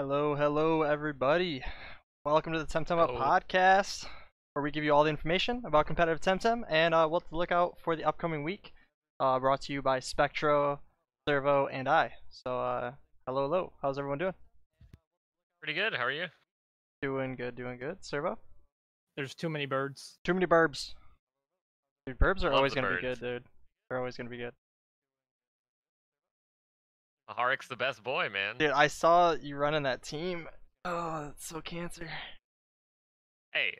Hello, hello, everybody. Welcome to the Temtem Up Oh, podcast, where we give you all the information about competitive Temtem and what to look out for the upcoming week. Brought to you by Spectruhh, Servo, and I. So, hello, hello. How's everyone doing? pretty good. How are you? Doing good, doing good. Servo? There's too many birds. Too many burbs. Dude, burbs are Love always the going to be birds. good, dude. They're always going to be good. Harek's the best boy, man. Dude, I saw you running that team. Oh, that's so cancer. Hey.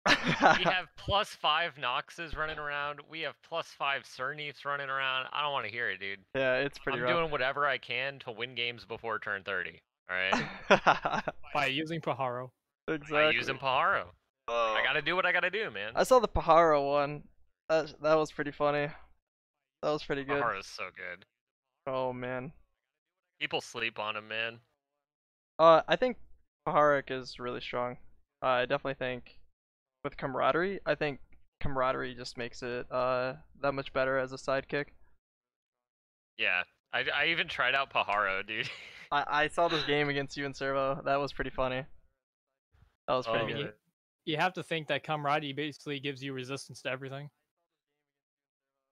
We have +5 Noxes running around. We have +5 Cerneaths running around. I don't want to hear it, dude. Yeah, it's pretty I'm rough. doing whatever I can to win games before turn 30. Alright? By using Pajaro. Exactly. By using Pajaro. I gotta do what I gotta do, man. I saw the Pajaro one. That was pretty funny. That was pretty good. Pajaro's so good. Oh man. People sleep on him, man. I think Paharik is really strong. I definitely think with camaraderie, I think camaraderie just makes it that much better as a sidekick. Yeah. I even tried out Pajaro, dude. I saw this game against you and Servo. That was pretty funny. That was pretty Oh, good. man. You have to think that camaraderie basically gives you resistance to everything.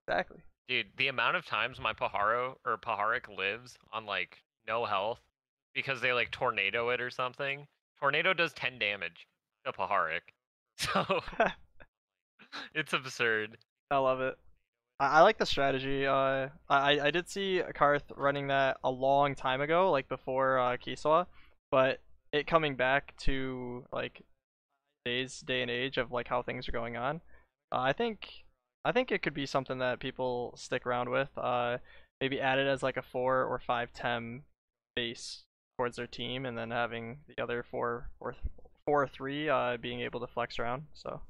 Exactly. Dude, the amount of times my Pajaro or Paharik lives on like no health because they like tornado it or something. Tornado does 10 damage to Paharik. So it's absurd. I love it. I like the strategy. I did see Carthh running that a long time ago, like before Kiswa, but it coming back to like day and age of like how things are going on. I think it could be something that people stick around with. Maybe add it as like a 4 or 5 Tem base towards their team, and then having the other 4 or 3 being able to flex around. So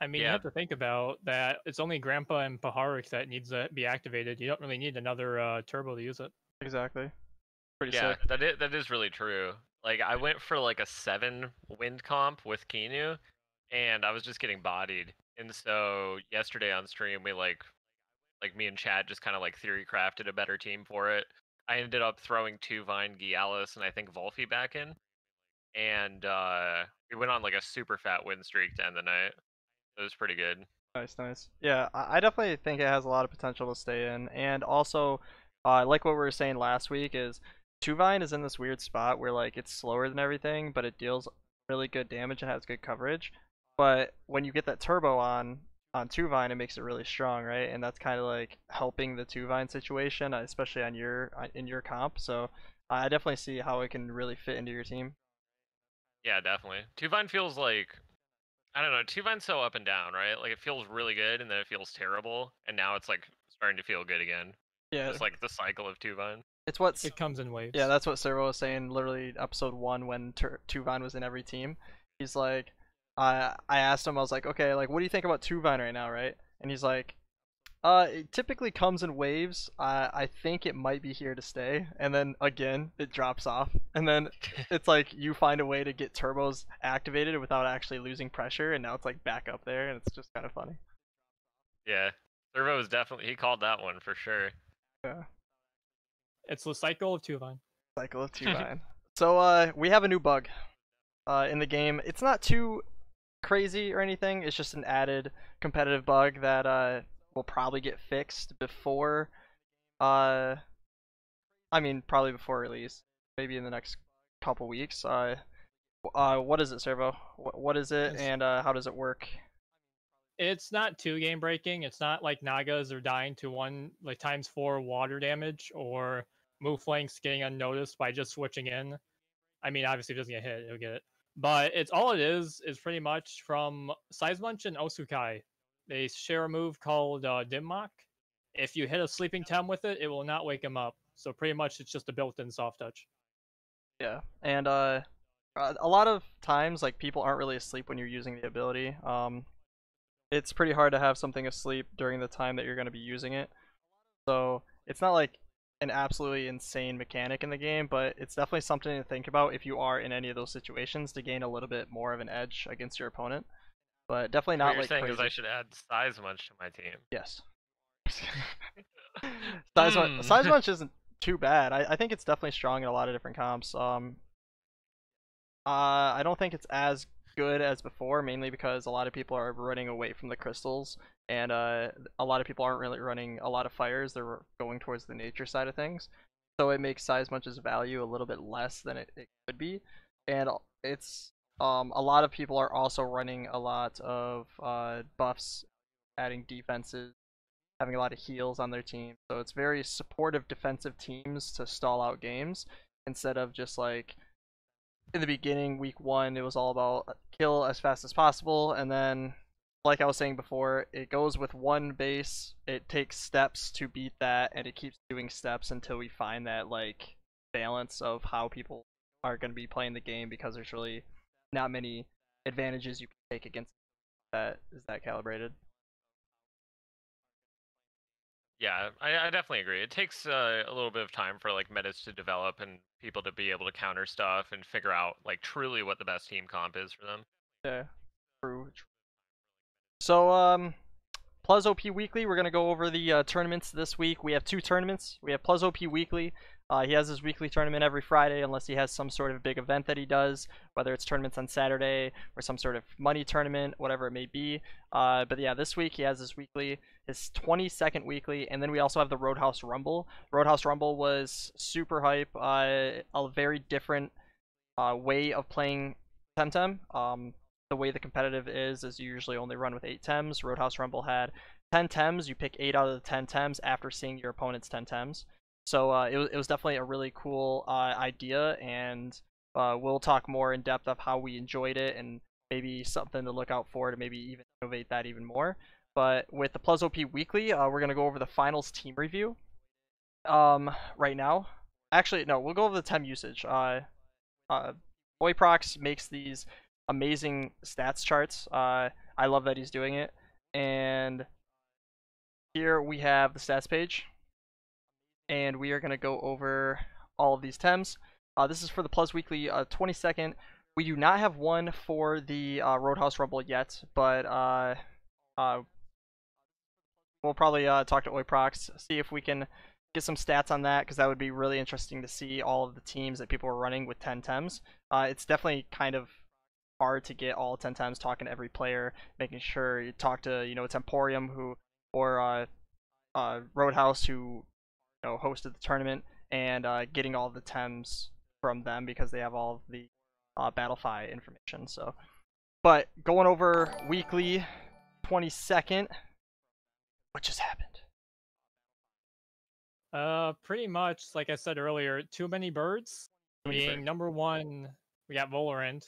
I mean, you Yeah. have to think about that. It's only Grandpa and Paharik that needs to be activated. You don't really need another turbo to use it. exactly, pretty Yeah, sick. that is really true. Like I went for like a 7 wind comp with Kinu and I was just getting bodied. And so yesterday on stream we like me and Chad just kind of like theory crafted a better team for it. I ended up throwing 2 Vine, Gialis, and I think Volfi back in. And we went on like a super fat win streak to end the night. It was pretty good. Nice, nice. Yeah, I definitely think it has a lot of potential to stay in, and also, like what we were saying last week is, Tuvine is in this weird spot where like it's slower than everything, but it deals really good damage and has good coverage. But when you get that turbo on Tuvine, it makes it really strong, right? And that's kind of like helping the Tuvine situation, especially on your in your comp. So I definitely see how it can really fit into your team. Yeah, definitely. Tuvine feels like I don't know. Tuvine's so up and down, right? Like it feels really good and then it feels terrible, and now it's like starting to feel good again. Yeah, Just like the cycle of Tuvine. it's what's It comes in waves. Yeah, that's what Servo was saying. Literally, episode 1 when Tuvine was in every team. He's like, I asked him, I was like, okay, like, what do you think about Tuvine right now, right? And he's like, it typically comes in waves. I think it might be here to stay, and then again, it drops off, and then it's like you find a way to get turbos activated without actually losing pressure, and now it's like back up there, and it's just kind of funny. Yeah, Servo was definitely he called that one for sure. Yeah, It's the cycle of Tuvine. cycle of Tuvine. So we have a new bug in the game. It's not too crazy or anything. It's just an added competitive bug that will probably get fixed before I mean probably before release, maybe in the next couple weeks. What is it, Servo? What is it, and how does it work? It's not too game breaking. It's not like Nagas are dying to one like ×4 water damage or move flanks getting unnoticed by just switching in. I mean, obviously, if it doesn't get hit, it'll get it. But it's all it is pretty much from Size Munch and Osukai. They share a move called Dim Mock. If you hit a sleeping Tem with it, it will not wake him up. So pretty much it's just a built-in soft touch. Yeah, and a lot of times like people aren't really asleep when you're using the ability. It's pretty hard to have something asleep during the time that you're going to be using it. So it's not like an absolutely insane mechanic in the game, but it's definitely something to think about if you are in any of those situations to gain a little bit more of an edge against your opponent. But definitely What not you're like saying crazy. is I should add size munch to my team. Yes. Size Munch isn't too bad. I think it's definitely strong in a lot of different comps. I don't think it's as good as before, mainly because a lot of people are running away from the crystals, and a lot of people aren't really running a lot of fires. They're going towards the nature side of things, so it makes size much's value a little bit less than it could be, and it's a lot of people are also running a lot of buffs, adding defenses, having a lot of heals on their team. So it's very supportive defensive teams to stall out games instead of just like in the beginning, week one, it was all about kill as fast as possible, and then, like I was saying before, it goes with one base. It takes steps to beat that, and it keeps doing steps until we find that like balance of how people are going to be playing the game, because there's really not many advantages you can take against that is that calibrated. Yeah, I definitely agree. It takes a little bit of time for like metas to develop and people to be able to counter stuff and figure out like truly what the best team comp is for them. Yeah, true. So PlusOP Weekly, we're going to go over the tournaments this week. We have two tournaments. We have PlusOP Weekly. He has his weekly tournament every Friday, unless he has some sort of big event that he does, whether it's tournaments on Saturday or some sort of money tournament, whatever it may be. But yeah, this week he has his weekly, his 22nd weekly, and then we also have the Roadhouse Rumble. Roadhouse Rumble was super hype, a very different way of playing Temtem. The way the competitive is you usually only run with 8 Tems. Roadhouse Rumble had 10 Tems. You pick 8 out of the 10 Tems after seeing your opponent's 10 Tems. So it was definitely a really cool idea, and we'll talk more in depth of how we enjoyed it and maybe something to look out for to maybe even innovate that even more. But with the PlusOP Weekly, we're going to go over the finals team review right now. Actually, no, we'll go over the Tem usage. Boyprox makes these amazing stats charts. I love that he's doing it. And here we have the stats page, and we are going to go over all of these Tems. This is for the Plus Weekly 22nd. We do not have one for the Roadhouse Rumble yet, but we'll probably talk to Oyprox, see if we can get some stats on that, because that would be really interesting to see all of the teams that people are running with 10 Tems. It's definitely kind of hard to get all 10 Tems, talking to every player, making sure you talk to, Temporium, who, or Roadhouse, who hosted the tournament, and getting all the Tems from them, because they have all of the Battlefy information. So, but going over weekly 22nd, what just happened? Pretty much like I said earlier, too many birds. Being number one, we got Valorant.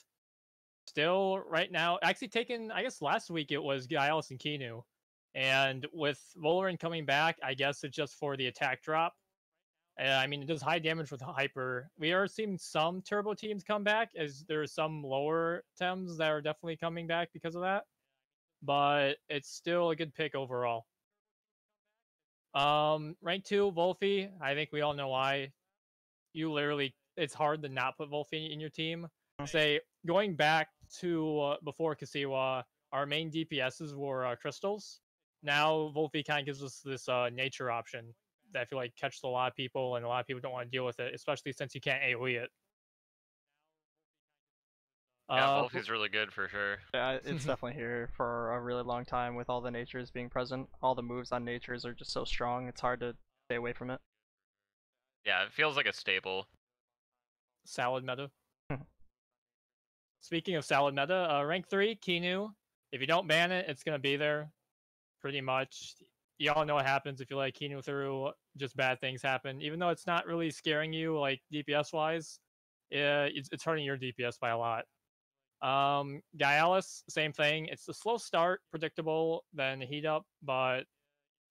Still, right now, actually taken, I guess last week it was Giles and Kinu. And with Valorant coming back, I guess it's just for the attack drop. I mean, it does high damage with Hyper. We are seeing some turbo teams come back, as there are some lower Tems that are definitely coming back because of that. But it's still a good pick overall. Rank 2, Wolfie. I think we all know why. You literally, it's hard to not put Wolfie in your team. Say, going back to before Kasiwa, our main DPSs were crystals. Now Wolfie kind of gives us this nature option that I feel like catches a lot of people, and a lot of people don't want to deal with it, especially since you can't AoE it. Yeah, Wolfie's really good for sure. Yeah, it's definitely here for a really long time with all the natures being present. All the moves on natures are just so strong, it's hard to stay away from it. Yeah, it feels like a staple. Salad meta. Speaking of salad meta, rank 3, Kinu. If you don't ban it, it's going to be there. Pretty much. Y'all know what happens if you let Kinu through, just bad things happen. Even though it's not really scaring you, like, DPS-wise, it's hurting your DPS by a lot. Gialis, same thing. It's a slow start, predictable, then heat up, but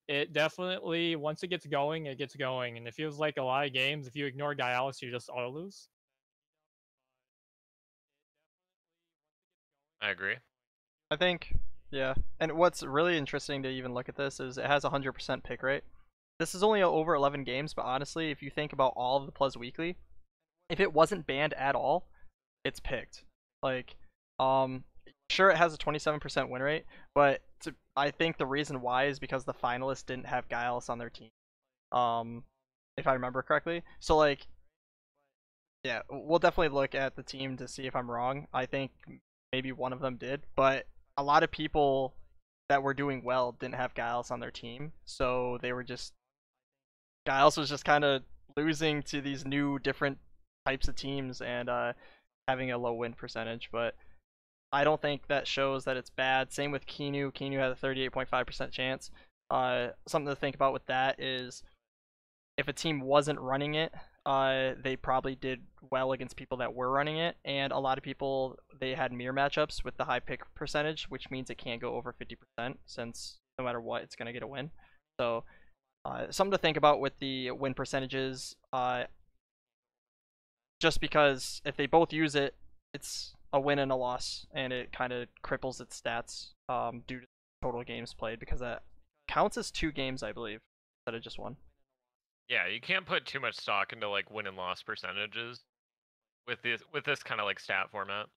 it definitely, once it gets going, it gets going. And it feels like a lot of games, if you ignore Gialis, you just auto-lose. I agree. I think, yeah. And what's really interesting to even look at this is it has 100% pick rate. This is only over 11 games, but honestly, if you think about all of the Plus Weekly, if it wasn't banned at all, it's picked. Like, sure, it has a 27% win rate, but I think the reason why is because the finalists didn't have Giles on their team. if I remember correctly. So like, yeah, we'll definitely look at the team to see if I'm wrong. I think maybe one of them did, but a lot of people that were doing well didn't have Giles on their team, so they were just Giles was just kind of losing to these new different types of teams and having a low win percentage. But I don't think that shows that it's bad. Same with Keanu. Keanu had a 38.5% chance. Something to think about with that is if a team wasn't running it, they probably did well against people that were running it, and a lot of people they had mirror matchups with the high pick percentage, which means it can't go over 50% since no matter what, it's gonna get a win. So something to think about with the win percentages. Just because if they both use it, it's a win and a loss, and it kind of cripples its stats due to total games played because that counts as 2 games, I believe, instead of just 1. Yeah, you can't put too much stock into like win and loss percentages with this kind of like stat format.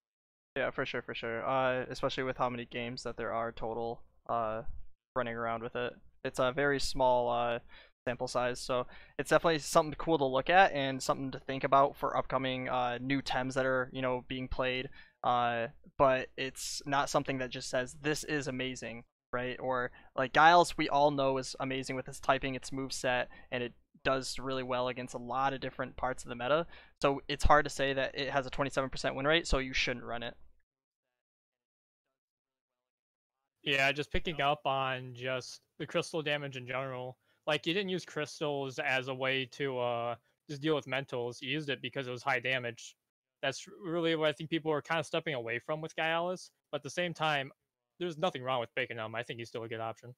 Yeah, for sure, for sure. Especially with how many games that there are total running around with it. It's a very small sample size, so it's definitely something cool to look at and something to think about for upcoming new Tems that are being played. But it's not something that just says this is amazing, right? Or like Giles, we all know is amazing with his typing, its move set, and it does really well against a lot of different parts of the meta. So it's hard to say that it has a 27% win rate, so you shouldn't run it. Yeah, just picking up on just the crystal damage in general. Like you didn't use crystals as a way to just deal with mentals. You used it because it was high damage. That's really what I think people are kind of stepping away from with Gyalis. But at the same time, there's nothing wrong with picking him. I think he's still a good option.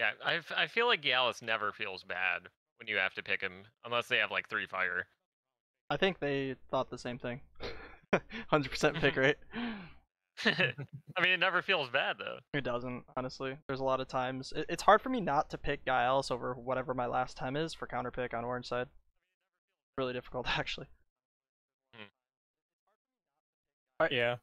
Yeah, I feel like Gallus never feels bad when you have to pick him unless they have like 3 fire. I think they thought the same thing. 100% pick rate. I mean, it never feels bad though. It doesn't, honestly. There's a lot of times. It's hard for me not to pick Giles over whatever my last time is for counter pick on orange side. Really difficult, actually. Hmm. Alright, Yeah.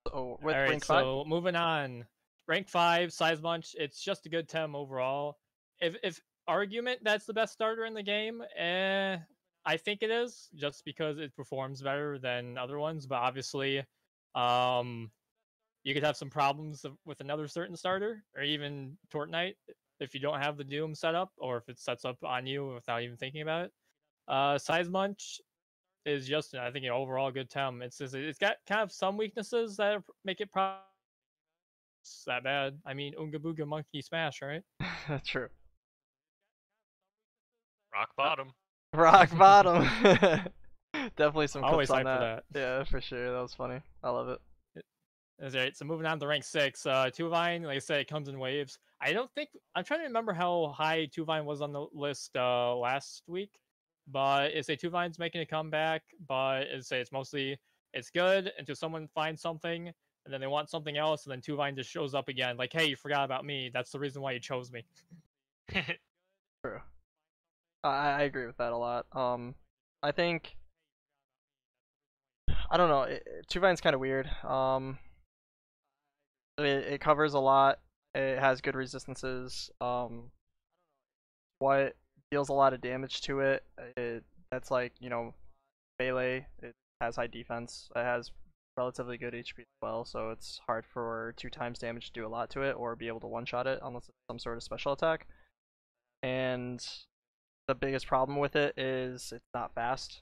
so with All right. rank 5. So moving on, rank 5, size bunch. It's just a good Tem overall. If argument that's the best starter in the game, I think it is just because it performs better than other ones. But obviously, um, you could have some problems with another certain starter or even Tort Knight if you don't have the Doom set up or if it sets up on you without even thinking about it. Size Munch is just, I think, an overall good Tem. It's got kind of some weaknesses that make it probably that bad. I mean, Oonga Booga Monkey Smash, right? True. Rock bottom. Rock bottom. Definitely some clips Always on hype for that. Yeah, for sure. That was funny. I love it. That's right. So moving on to rank 6, Tuvine, like I said, it comes in waves. I don't think I'm trying to remember how high Tuvine was on the list last week, but it's a Tuvine's making a comeback. But it's mostly it's good until someone finds something, and then they want something else, and then Tuvine just shows up again, like, hey, you forgot about me. That's the reason why you chose me. True. I agree with that a lot. I think I don't know. Tuvine's kind of weird. It covers a lot. It has good resistances. What deals a lot of damage to it. That's like melee. It has high defense. It has relatively good HP as well, so it's hard for 2 times damage to do a lot to it or be able to one-shot it unless it's some sort of special attack. And the biggest problem with it is it's not fast,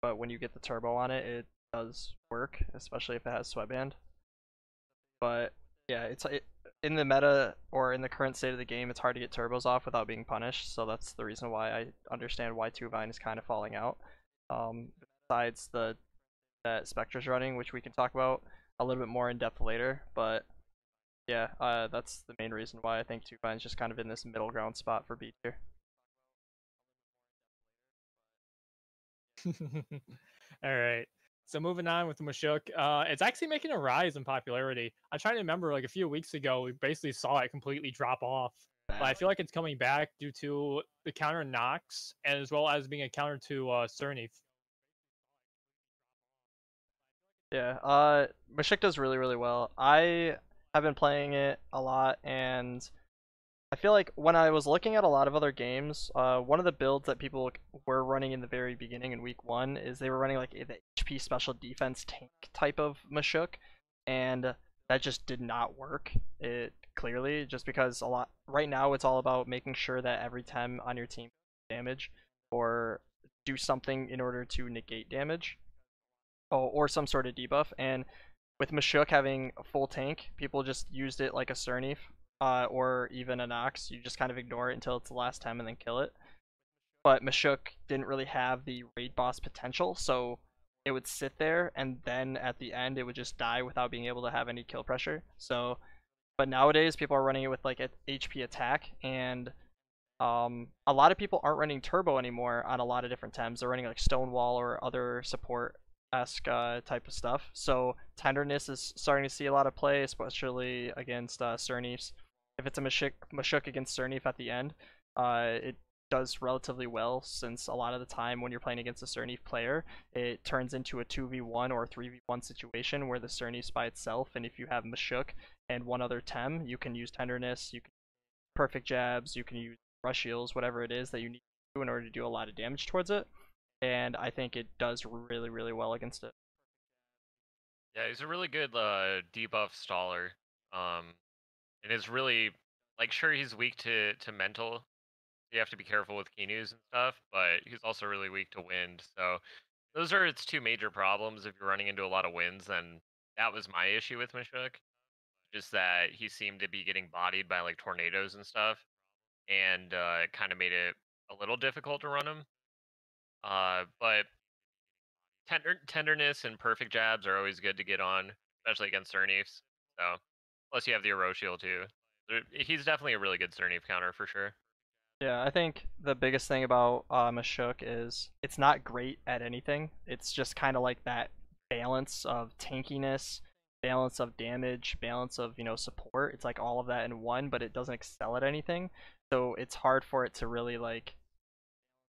but when you get the turbo on it, it does work, especially if it has sweatband. But yeah, in the meta or in the current state of the game, it's hard to get turbos off without being punished. So that's the reason why I understand why Tuvine is kind of falling out. Besides that Spectruh's running, which we can talk about a little bit more in depth later. But yeah, that's the main reason why I think Tuvine's just kind of in this middle ground spot for B tier. All right. So moving on with Mashuk, it's actually making a rise in popularity. I'm trying to remember, like a few weeks ago, we basically saw it completely drop off. But I feel like it's coming back due to the counter Nox, and as well as being a counter to Cernith. Yeah, Mashik does really, really well. I have been playing it a lot, and I feel like when I was looking at a lot of other games, one of the builds that people were running in the very beginning in week 1 is they were running like the HP special defense tank type of Mashuk, and that just did not work. It clearly just because a lot right now it's all about making sure that every time on your team damage or do something in order to negate damage, or some sort of debuff. And with Mashuk having a full tank, people just used it like a Sernif, or even a Nox. You just kind of ignore it until it's the last time and then kill it. But Mashuk didn't really have the raid boss potential, so it would sit there and then at the end it would just die without being able to have any kill pressure. So, but nowadays people are running it with like an HP attack, and a lot of people aren't running turbo anymore on a lot of different Tems. They're running like Stonewall or other support esque type of stuff. So tenderness is starting to see a lot of play, especially against Sernifs. If it's a Mashuk against Sernif at the end, it does relatively well, since a lot of the time when you're playing against a Sernif player, it turns into a 2v1 or 3v1 situation where the Sernif's by itself, and if you have Mashuk and one other Tem, you can use tenderness, you can perfect jabs, you can use rush heals, whatever it is that you need to do in order to do a lot of damage towards it. And I think it does really, really well against it. Yeah, he's a really good debuff staller. And is really like sure he's weak to mental. You have to be careful with Kinus and stuff, but he's also really weak to wind. So those are its two major problems. If you're running into a lot of winds, then that was my issue with Mashuk. Just that he seemed to be getting bodied by like tornadoes and stuff, and it kind of made it a little difficult to run him. But tenderness and perfect jabs are always good to get on, especially against Sernifs. So plus you have the Orochiel too. He's definitely a really good Sernif counter for sure. Yeah, I think the biggest thing about Mashuk is it's not great at anything. It's just kind of like that balance of tankiness, balance of damage, balance of, support. It's like all of that in one, but it doesn't excel at anything. So it's hard for it to really like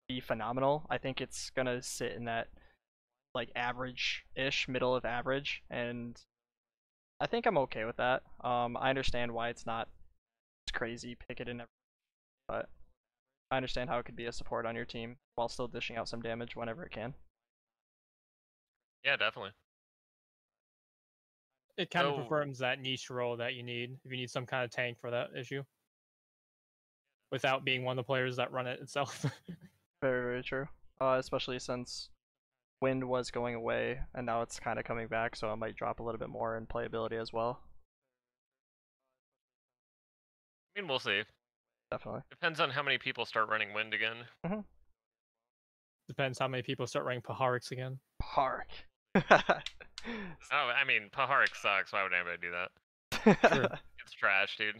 be phenomenal. I think it's gonna sit in that like average-ish, middle of average, and I think I'm okay with that. I understand why it's not crazy pick it in every, but I understand how it could be a support on your team while still dishing out some damage whenever it can. Yeah, definitely. It kind of performs that niche role that you need if you need some kind of tank for that issue, without being one of the players that run it itself. Very, very true. Especially since Wind was going away and now it's kind of coming back, so it might drop a little bit more in playability as well. I mean, we'll see. Definitely. Depends on how many people start running Wind again. Mm-hmm. Depends how many people start running Paharix again. Pahark. Oh, I mean, Paharik sucks. Why would anybody do that? True. It's trash, dude.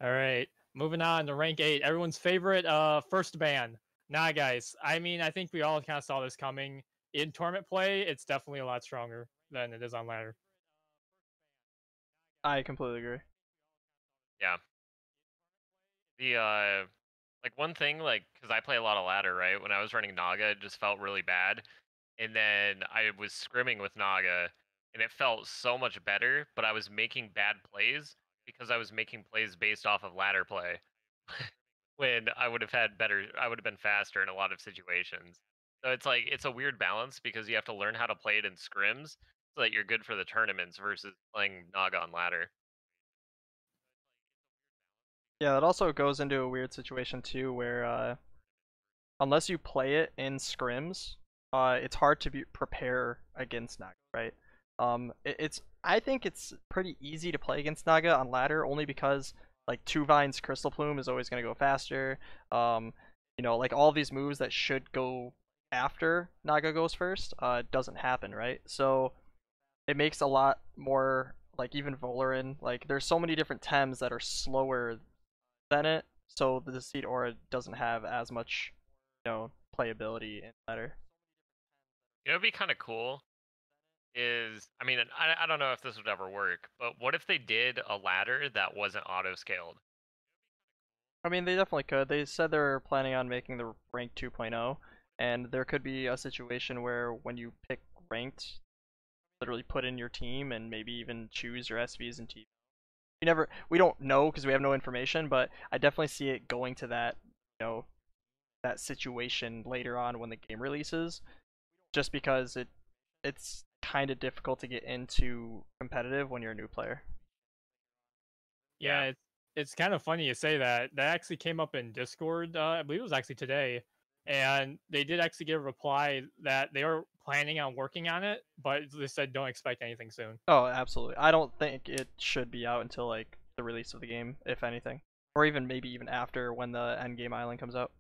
All right, moving on to rank 8. Everyone's favorite first ban. Nah, guys. I mean, I think we all kind of saw this coming. In tournament play, it's definitely a lot stronger than it is on ladder. I completely agree. Yeah. The like one thing, like, because I play a lot of ladder, right? When I was running Naga, it just felt really bad, and then I was scrimming with Naga, and it felt so much better. But I was making bad plays because I was making plays based off of ladder play. When I would have had better, I would have been faster in a lot of situations. So it's like it's a weird balance because you have to learn how to play it in scrims so that you're good for the tournaments versus playing Naga on ladder. Yeah, that also goes into a weird situation too, where unless you play it in scrims, it's hard to prepare against Naga, right? It's I think it's pretty easy to play against Naga on ladder only because like Two Vines Crystal Plume is always gonna go faster. Like all these moves that should go after Naga goes first, doesn't happen, right? So it makes a lot more like even Volarin, like there's so many different Tems that are slower than it, so the Deceit Aura doesn't have as much, playability in ladder. You know, it'd be kind of cool is, I mean, I don't know if this would ever work, but what if they did a ladder that wasn't auto scaled? I mean, they definitely could. They said they're planning on making the rank 2.0, and there could be a situation where when you pick ranked, literally put in your team and maybe even choose your SVs and T we don't know because we have no information, but I definitely see it going to that, that situation later on when the game releases, just because it's kind of difficult to get into competitive when you're a new player. Yeah, it's kind of funny you say that. That actually came up in Discord. I believe it was actually today, and they did actually give a reply that they are planning on working on it, but they said don't expect anything soon. Oh, absolutely. I don't think it should be out until like the release of the game, if anything, or even maybe even after when the end game island comes out.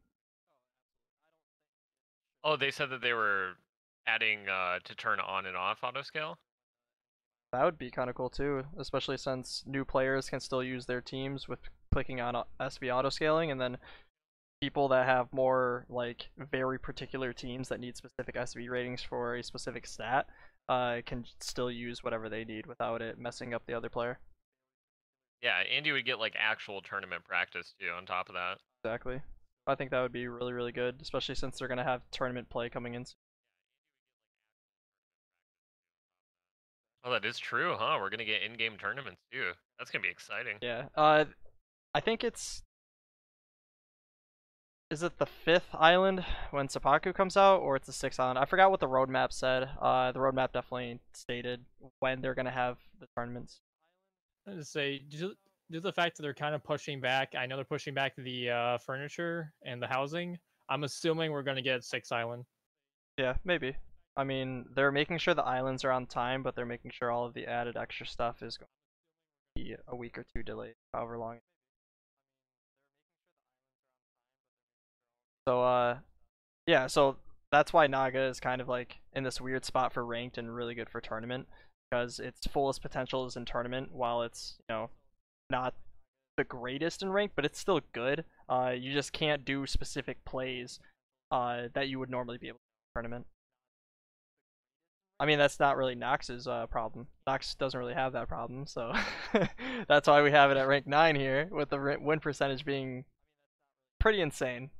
Oh, they said that they were adding to turn on and off auto scale. That would be kind of cool too, especially since new players can still use their teams with clicking on SV auto scaling, and then people that have more like very particular teams that need specific SV ratings for a specific stat can still use whatever they need without it messing up the other player. Yeah, and you would get like actual tournament practice too on top of that. Exactly. I think that would be really, really good, especially since they're going to have tournament play coming in. Oh, that is true, huh? We're gonna get in-game tournaments too. That's gonna be exciting. Yeah. I think is it the 5th island when Seppuku comes out, or it's the 6th island? I forgot what the roadmap said. The roadmap definitely stated when they're going to have the tournaments. I just say due to the fact that they're kind of pushing back. I know they're pushing back the furniture and the housing. I'm assuming we're going to get 6th island. Yeah, maybe. I mean, they're making sure the islands are on time, but they're making sure all of the added extra stuff is going to be a week or two delayed, however long. So, yeah, so that's why Naga is kind of like in this weird spot for ranked and really good for tournament, because its fullest potential is in tournament, while it's, not the greatest in ranked, but it's still good. You just can't do specific plays that you would normally be able to do in tournament. I mean, that's not really Nox's problem. Nox doesn't really have that problem, so that's why we have it at rank 9 here, with the win percentage being pretty insane.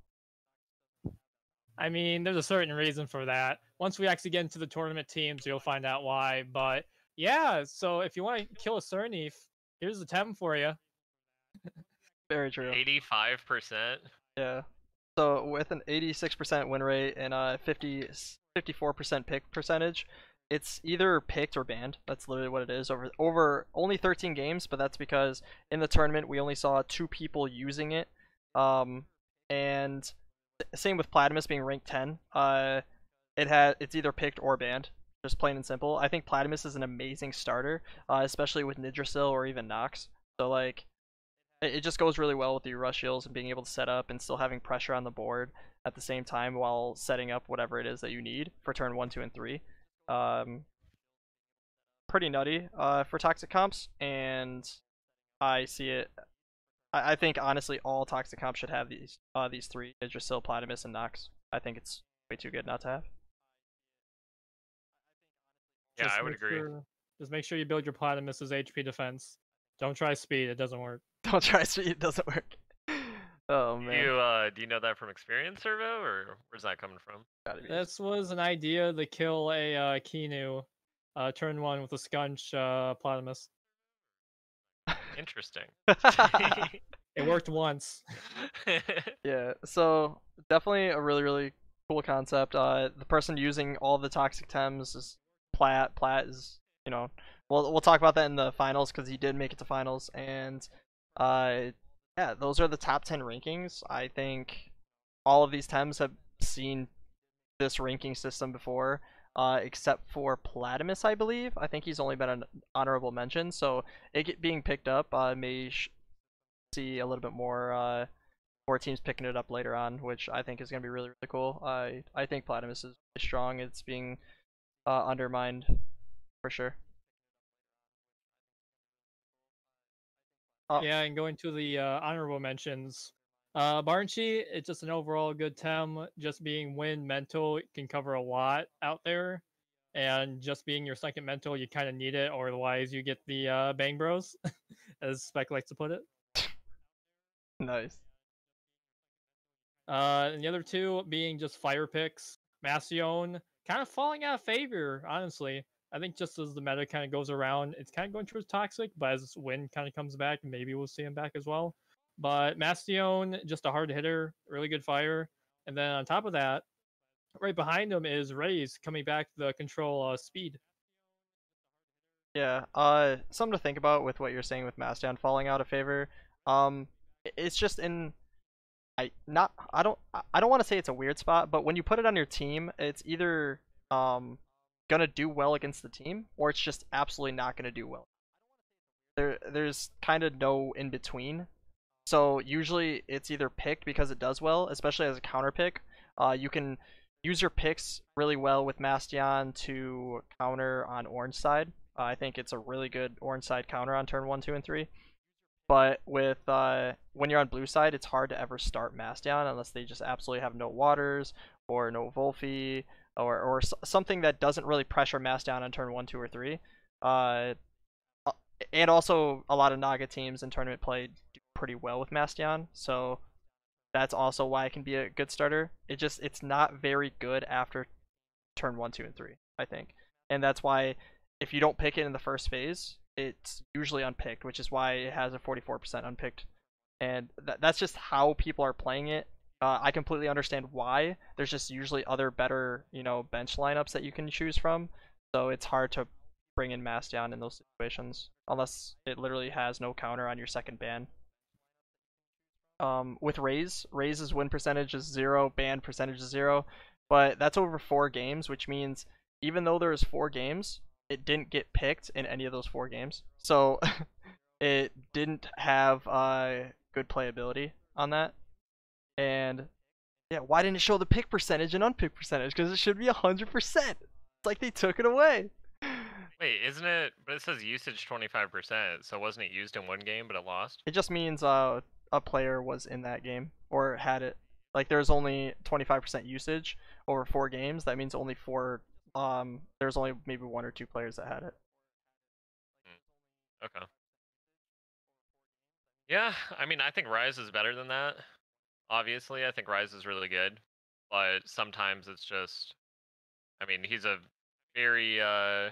I mean, there's a certain reason for that. Once we actually get into the tournament teams, you'll find out why. But yeah, so if you want to kill a Cernif, here's the Tem for you. Very true. 85%. Yeah. So with an 86% win rate and a 54% pick percentage, it's either picked or banned. That's literally what it is. Over only 13 games, but that's because in the tournament we only saw 2 people using it. And same with Platimus being ranked 10. It's either picked or banned. Just plain and simple. I think Platimus is an amazing starter, especially with Nidrasil or even Nox. So like, it just goes really well with the Rushials and being able to set up and still having pressure on the board at the same time while setting up whatever it is that you need for turn 1, 2, and 3. Pretty nutty for toxic comps, and I see it. I think honestly all toxic comps should have these 3: Yggdrasil, Platimus, and Nox. I think it's way too good not to have. Yeah, I would agree. Just make sure you build your Platimus's HP defense. Don't try speed; it doesn't work. Don't try speed; it doesn't work. Oh man. Do you know that from experience, Servo, or where's that coming from? This was an idea to kill a Kinu, turn 1 with a Scunch Platimus. Interesting. It worked once. Yeah, so definitely a really, really cool concept. The person using all the toxic Tems is Plat. Plat is, we'll talk about that in the finals because he did make it to finals. And yeah, those are the top 10 rankings. I think all of these Tems have seen this ranking system before, except for Platimus, I believe. I think he's only been an honorable mention, so it being picked up may see a little bit more teams picking it up later on, which I think is going to be really, really cool. I think Platimus is really strong. It's being undermined for sure. Yeah, and going to the honorable mentions, Barnchi, it's just an overall good Tem. Just being win mental can cover a lot out there, and just being your second mental, you kind of need it, or otherwise you get the Bang Bros, as Spec likes to put it. Nice. And the other 2 being just fire picks. Macion kind of falling out of favor, honestly. I think just as the meta kind of goes around, it's kind of going towards toxic, but as Wind kind of comes back, maybe we'll see him back as well. But Bastion, just a hard hitter, really good fire. And then on top of that, right behind him is Raze coming back to control speed. Yeah, something to think about with what you're saying with Mastodon falling out of favor. It's just in I don't want to say it's a weird spot, but when you put it on your team, it's either gonna do well against the team or it's just absolutely not gonna do well. There's kind of no in between. So usually it's either picked because it does well, especially as a counter pick. You can use your picks really well with Bastion to counter on orange side. I think it's a really good orange side counter on turn 1, 2, and 3. But with when you're on blue side, it's hard to ever start Bastion unless they just absolutely have no waters or no Volphy or something that doesn't really pressure Bastion on turn 1, 2, or 3. And also a lot of Naga teams in tournament play do pretty well with Bastion, so that's also why it can be a good starter. It's not very good after turn 1, 2, and 3, I think. And that's why if you don't pick it in the first phase, it's usually unpicked, which is why it has a 44% unpicked. And that's just how people are playing it. I completely understand why. There's just usually other better, bench lineups that you can choose from. So it's hard to bring in Bastion in those situations unless it literally has no counter on your second ban. With Raze's win percentage is 0, ban percentage is 0, but that's over 4 games, which means even though there's 4 games, it didn't get picked in any of those 4 games. So it didn't have good playability on that. And yeah, why didn't it show the pick percentage and unpick percentage? Because it should be 100%. It's like they took it away. Wait, isn't it? But it says usage 25%. So wasn't it used in one game, but it lost? It just means a player was in that game or had it. Like there's only 25% usage over 4 games. That means only 4. There's only maybe 1 or 2 players that had it. Okay. Yeah, I mean, I think Rise is better than that. Obviously, I think Rise is really good, but sometimes it's just, I mean, he's a very, I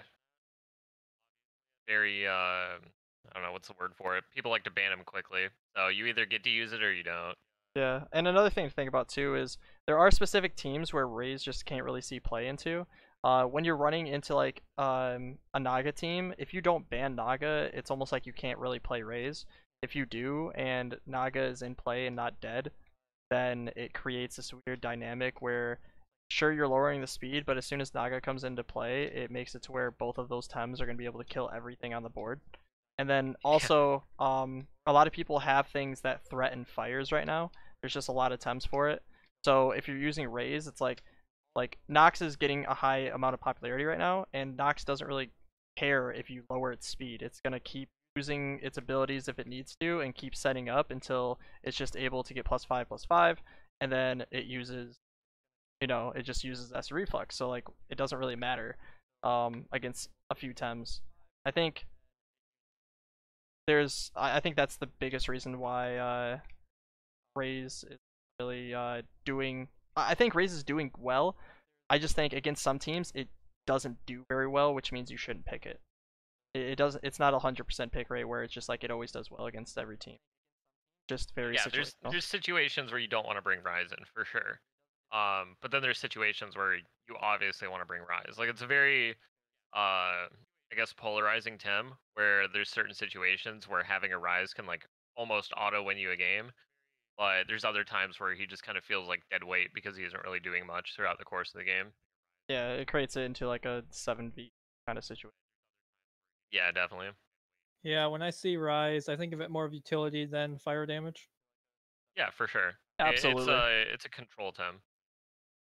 don't know what's the word for it. People like to ban him quickly, so you either get to use it or you don't. Yeah, and another thing to think about too is there are specific teams where Raze just can't really see play into. When you're running into like a Naga team, if you don't ban Naga, it's almost like you can't really play Raze. If you do, and Naga is in play and not dead, then it creates this weird dynamic where sure you're lowering the speed, but as soon as Naga comes into play, it makes it to where both of those Tems are going to be able to kill everything on the board. And then also, a lot of people have things that threaten fires right now. There's just a lot of Tems for it. So if you're using Raze, it's like Nox is getting a high amount of popularity right now, and Nox doesn't really care if you lower its speed. It's gonna keep using its abilities if it needs to, and keep setting up until it's just able to get +5/+5, and then it uses, it just uses S reflux. So like it doesn't really matter against a few Tems. I think I think that's the biggest reason why Raze is really doing. I think Raze is doing well. I just think against some teams it doesn't do very well, which means you shouldn't pick it. It doesn't. It's not a 100% pick rate where it's just like it always does well against every team. Just very Yeah, situational. there's situations where you don't want to bring Rise in for sure. But then there's situations where you obviously want to bring Rise. Like it's a very I guess polarizing Tem where there's certain situations where having a Rise can like almost auto win you a game. But there's other times where he just kind of feels like dead weight because he isn't really doing much throughout the course of the game. Yeah, it creates it into like a 7v kind of situation. Yeah, definitely. Yeah, when I see Rise, I think of it more of utility than fire damage. Yeah, for sure. Absolutely. It's a control Tem.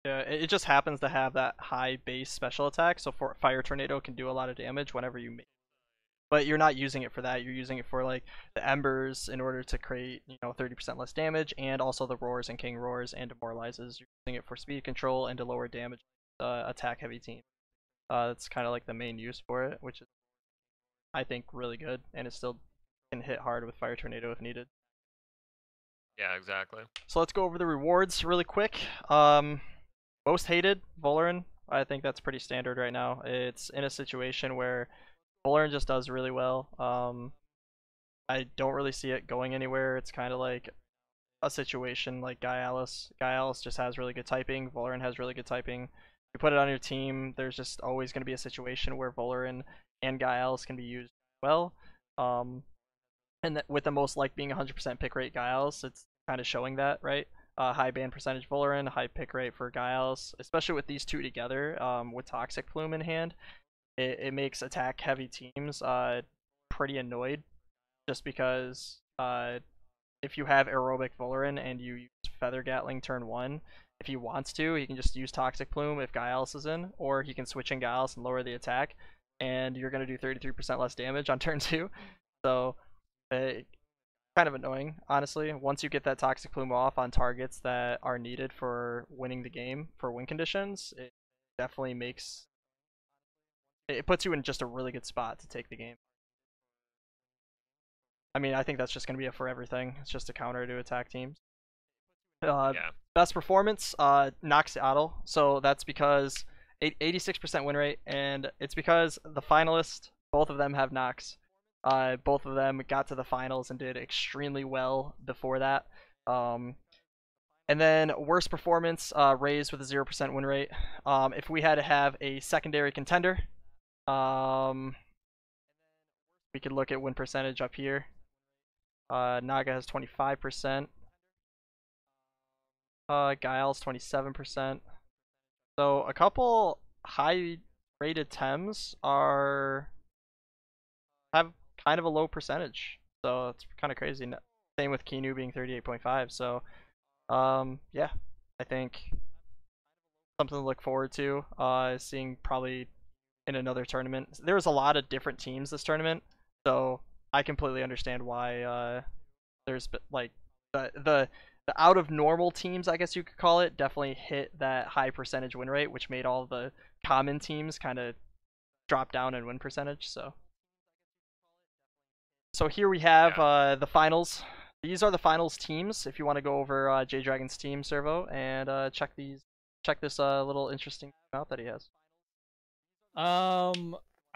Yeah, it just happens to have that high base special attack, so for Fire Tornado can do a lot of damage whenever you make. But you're not using it for that. You're using it for like the embers in order to create 30% less damage, and also the roars and king roars and demoralizes. You're using it for speed control and to lower damage attack heavy team. That's kind of like the main use for it, which is I think really good, and it still can hit hard with Fire Tornado if needed. Yeah, exactly. So let's go over the rewards really quick. Most hated, Valoran. I think that's pretty standard right now. It's in a situation where Valorant just does really well. I don't really see it going anywhere. It's kind of like a situation like Guy Alice. Guy Alice just has really good typing. Valorant has really good typing. You put it on your team, there's just always going to be a situation where Valorant and Guy Alice can be used well. And with the most like being 100% pick rate Guy Alice, it's kind of showing that, right? High ban percentage Valorant, high pick rate for Guy Alice, especially with these two together, with Toxic Plume in hand, it makes attack heavy teams pretty annoyed, just because if you have aerobic Valorant and you use Feather Gatling turn 1, if he wants to, he can just use Toxic Plume if Guy Alice is in, or he can switch in Guy Alice and lower the attack, and you're going to do 33% less damage on turn 2. So kind of annoying, honestly. Once you get that Toxic Plume off on targets that are needed for winning the game for win conditions, it definitely makes it puts you in just a really good spot to take the game. I mean, I think that's just going to be it for everything. It's just a counter to attack teams. Yeah. Best performance, Nox Idol. So that's because 86% win rate, and it's because the finalists, both of them have Nox. Both of them got to the finals and did extremely well before that. And then worst performance, Raze with a 0% win rate. If we had to have a secondary contender, we could look at win percentage up here. Naga has 25%. Guile's 27%. So a couple high rated Tems have kind of a low percentage. So it's kind of crazy. Same with Kinu being 38.5. So yeah, I think something to look forward to. Seeing probably in another tournament. There's a lot of different teams this tournament, so I completely understand why there's like the out of normal teams, I guess you could call it, definitely hit that high percentage win rate, which made all the common teams kind of drop down in win percentage. So here we have the finals. These are the finals teams. If you want to go over J Dragon's team, Servo, and check this little interesting out that he has. I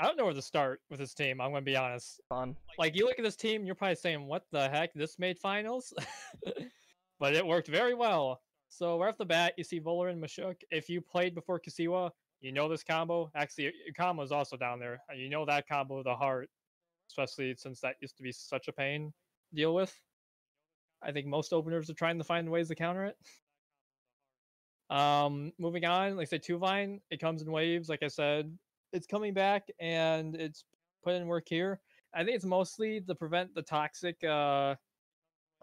don't know where to start with this team. I'm gonna be honest. Fun. Like, you look at this team, you're probably saying, "What the heck? This made finals?" But it worked very well. So right off the bat, you see Voller and Mashuk. If you played before Kasiwa, you know this combo. Actually, your combo is also down there. You know that combo of the heart, especially since that used to be such a pain to deal with. I think most openers are trying to find ways to counter it. Moving on, like I said, Tuvine, it comes in waves. Like I said, it's coming back and it's put in work here. I think it's mostly to prevent the toxic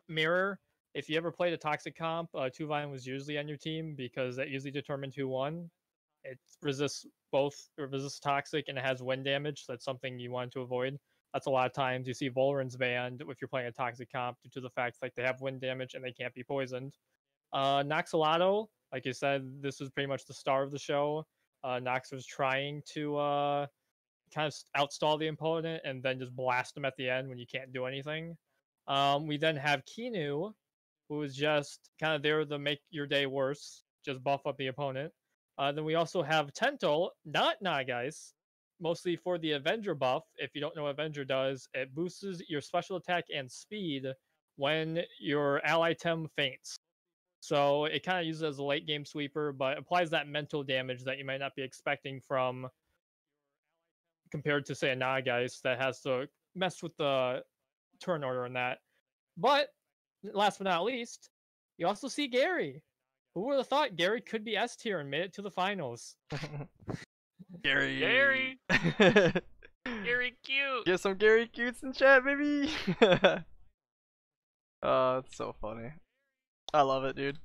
mirror. If you ever played a toxic comp, Tuvine was usually on your team because that usually determined who won. It resists toxic, and it has wind damage. So that's something you want to avoid. That's a lot of times you see Volrun's banned if you're playing a toxic comp due to the fact like they have wind damage and they can't be poisoned. Noxalato, like you said, this was pretty much the star of the show. Nox was trying to kind of outstall the opponent and then just blast them at the end when you can't do anything. We then have Kinu, who is just kind of there to make your day worse, just buff up the opponent. Then we also have Tentel, not Nagais, mostly for the Avenger buff. If you don't know what Avenger does, it boosts your special attack and speed when your ally Tem faints. So it kind of uses it as a late game sweeper, but applies that mental damage that you might not be expecting from compared to, say, a Nagais that has to mess with the turn order and that. But last but not least, you also see Gary. Who would have thought Gary could be S tier and made it to the finals? Gary. Gary cute. Get some Gary cutes in chat, baby. Oh, it's so funny. I love it, dude.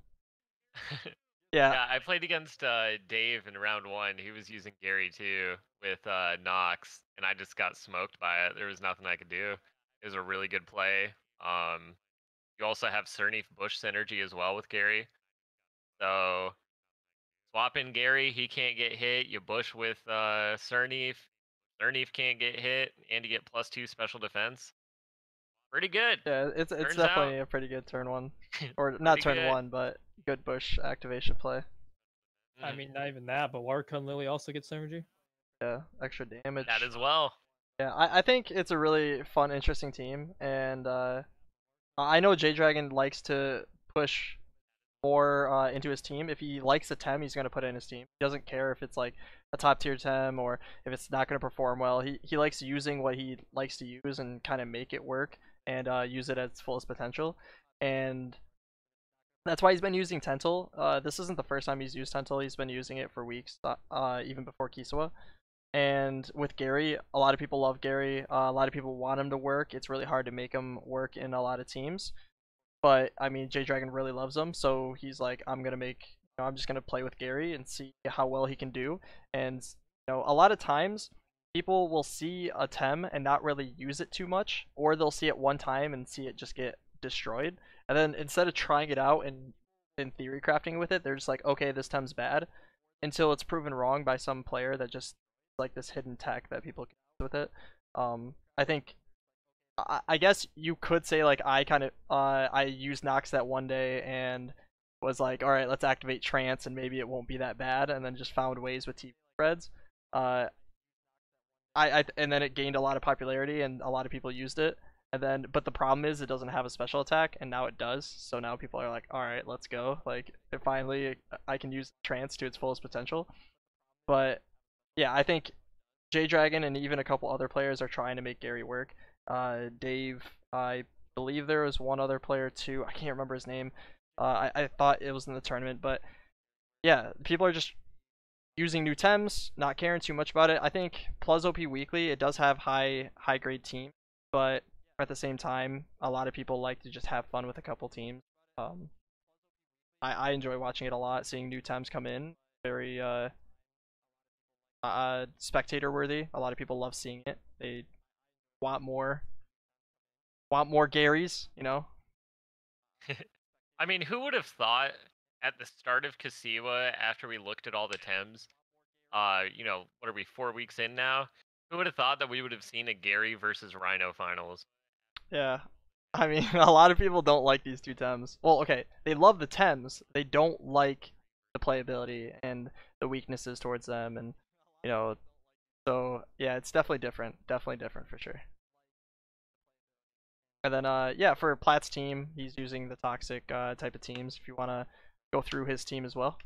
Yeah. I played against Dave in round 1. He was using Gary too with Nox, and I just got smoked by it. There was nothing I could do. It was a really good play. You also have Cernif Bush synergy as well with Gary. So swap in Gary, he can't get hit. You Bush with Cernif. Cernif can't get hit, and you get +2 special defense. Pretty good. Yeah, it's definitely a pretty good turn 1. Or not turn good. 1, but good Bush activation play. I mean, not even that, but Watercon Lily also gets synergy. Yeah, extra damage. That as well. Yeah, I think it's a really fun, interesting team, and I know J Dragon likes to push more into his team. If he likes a Tem, he's going to put it in his team. He doesn't care if it's like a top tier Tem or if it's not going to perform well. He likes using what he likes to use and kind of make it work and use it at its fullest potential. And that's why he's been using Tental. This isn't the first time he's used Tental. He's been using it for weeks, even before Kiswa. And with Gary, a lot of people love Gary. A lot of people want him to work. It's really hard to make him work in a lot of teams. But I mean, J Dragon really loves him, so he's like, I'm just gonna play with Gary and see how well he can do. And a lot of times people will see a Tem and not really use it too much, or they'll see it one time and see it just get destroyed. And then instead of trying it out and in theory crafting with it, they're just like, okay, this Tem's bad, until it's proven wrong by some player that just like this hidden tech that people can use with it. I think I guess you could say like I used Nox that one day and was like, all right, let's activate trance and maybe it won't be that bad, and then just found ways with TV spreads. Uh, and then it gained a lot of popularity and a lot of people used it. And then, but the problem is it doesn't have a special attack, and now it does. So now people are like, all right, let's go. Like, finally, I can use trance to its fullest potential. But yeah, I think J Dragon and even a couple other players are trying to make Gary work. Dave, I believe there was one other player too. I can't remember his name. I thought it was in the tournament, but yeah, people are just using new Tems, not caring too much about it. I think PlusOP Weekly, it does have high grade teams, but at the same time, a lot of people like to just have fun with a couple teams. I enjoy watching it a lot, seeing new Tems come in. Very spectator worthy. A lot of people love seeing it. They want more Garys, I mean, who would have thought at the start of Kasiwa, after we looked at all the Tems, what are we, 4 weeks in now? Who would have thought that we would have seen a Gary versus Rhino finals? Yeah. I mean, a lot of people don't like these two Tems. Well, okay, they love the Tems. They don't like the playability and the weaknesses towards them, and so yeah, it's definitely different. Definitely different for sure. And then yeah, for Platt's team, he's using the toxic type of teams. If you want to go through his team as well.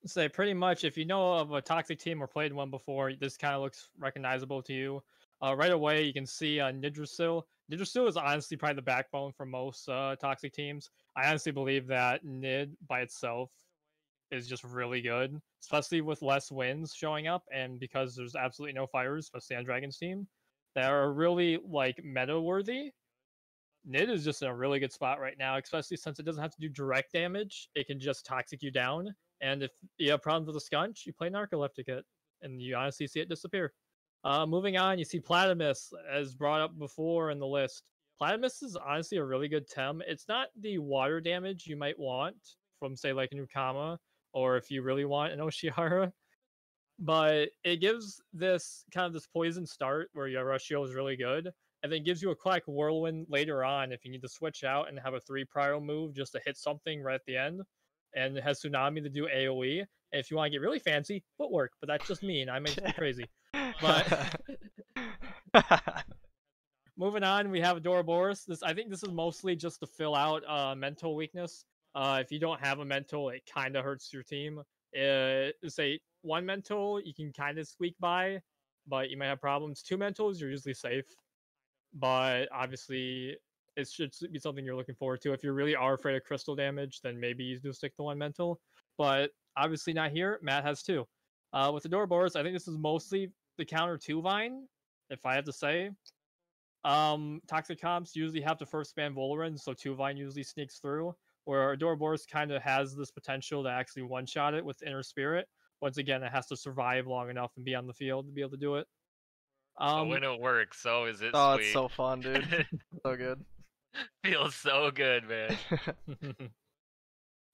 Say pretty much, if you know of a toxic team or played one before, this kind of looks recognizable to you. Right away, you can see Nidrasil. Nidrasil is honestly probably the backbone for most toxic teams. I honestly believe that Nid by itself is just really good, especially with less wins showing up, and because there's absolutely no fires, especially on Dragon's team, that are really like meta worthy. Nid is just in a really good spot right now, especially since it doesn't have to do direct damage. It can just toxic you down, and if you have problems with a Scunch, you play Narcoleptic it, and you honestly see it disappear. Moving on, you see Platimus, as brought up before in the list. Platimus is honestly a really good Tem. It's not the water damage you might want from, say, like Nukama, or if you really want an Oshiara, but it gives this kind of this poison start where your Rushio is really good, and then gives you a quick whirlwind later on if you need to switch out and have a 3 prio move just to hit something right at the end. And it has Tsunami to do AoE. And if you want to get really fancy, footwork, but that's just me and I might just be crazy. But moving on, we have Adoraboros. I think this is mostly just to fill out mental weakness. If you don't have a mental, it kind of hurts your team. Say 1 mental, you can kind of squeak by, but you might have problems. 2 mentals, you're usually safe. But obviously, it should be something you're looking forward to. If you really are afraid of crystal damage, then maybe you do stick to 1 mental. But obviously not here. Matt has 2. With Adoraboros, I think this is mostly the counter 2 Vine, if I have to say. Toxic comps usually have to first spam Voloran, so 2 Vine usually sneaks through. Where Adoraboros kind of has this potential to actually one-shot it with Inner Spirit. Once again, it has to survive long enough and be on the field to be able to do it. But when it works, so is it Oh, sweet. it's so fun, dude. So good. Feels so good, man.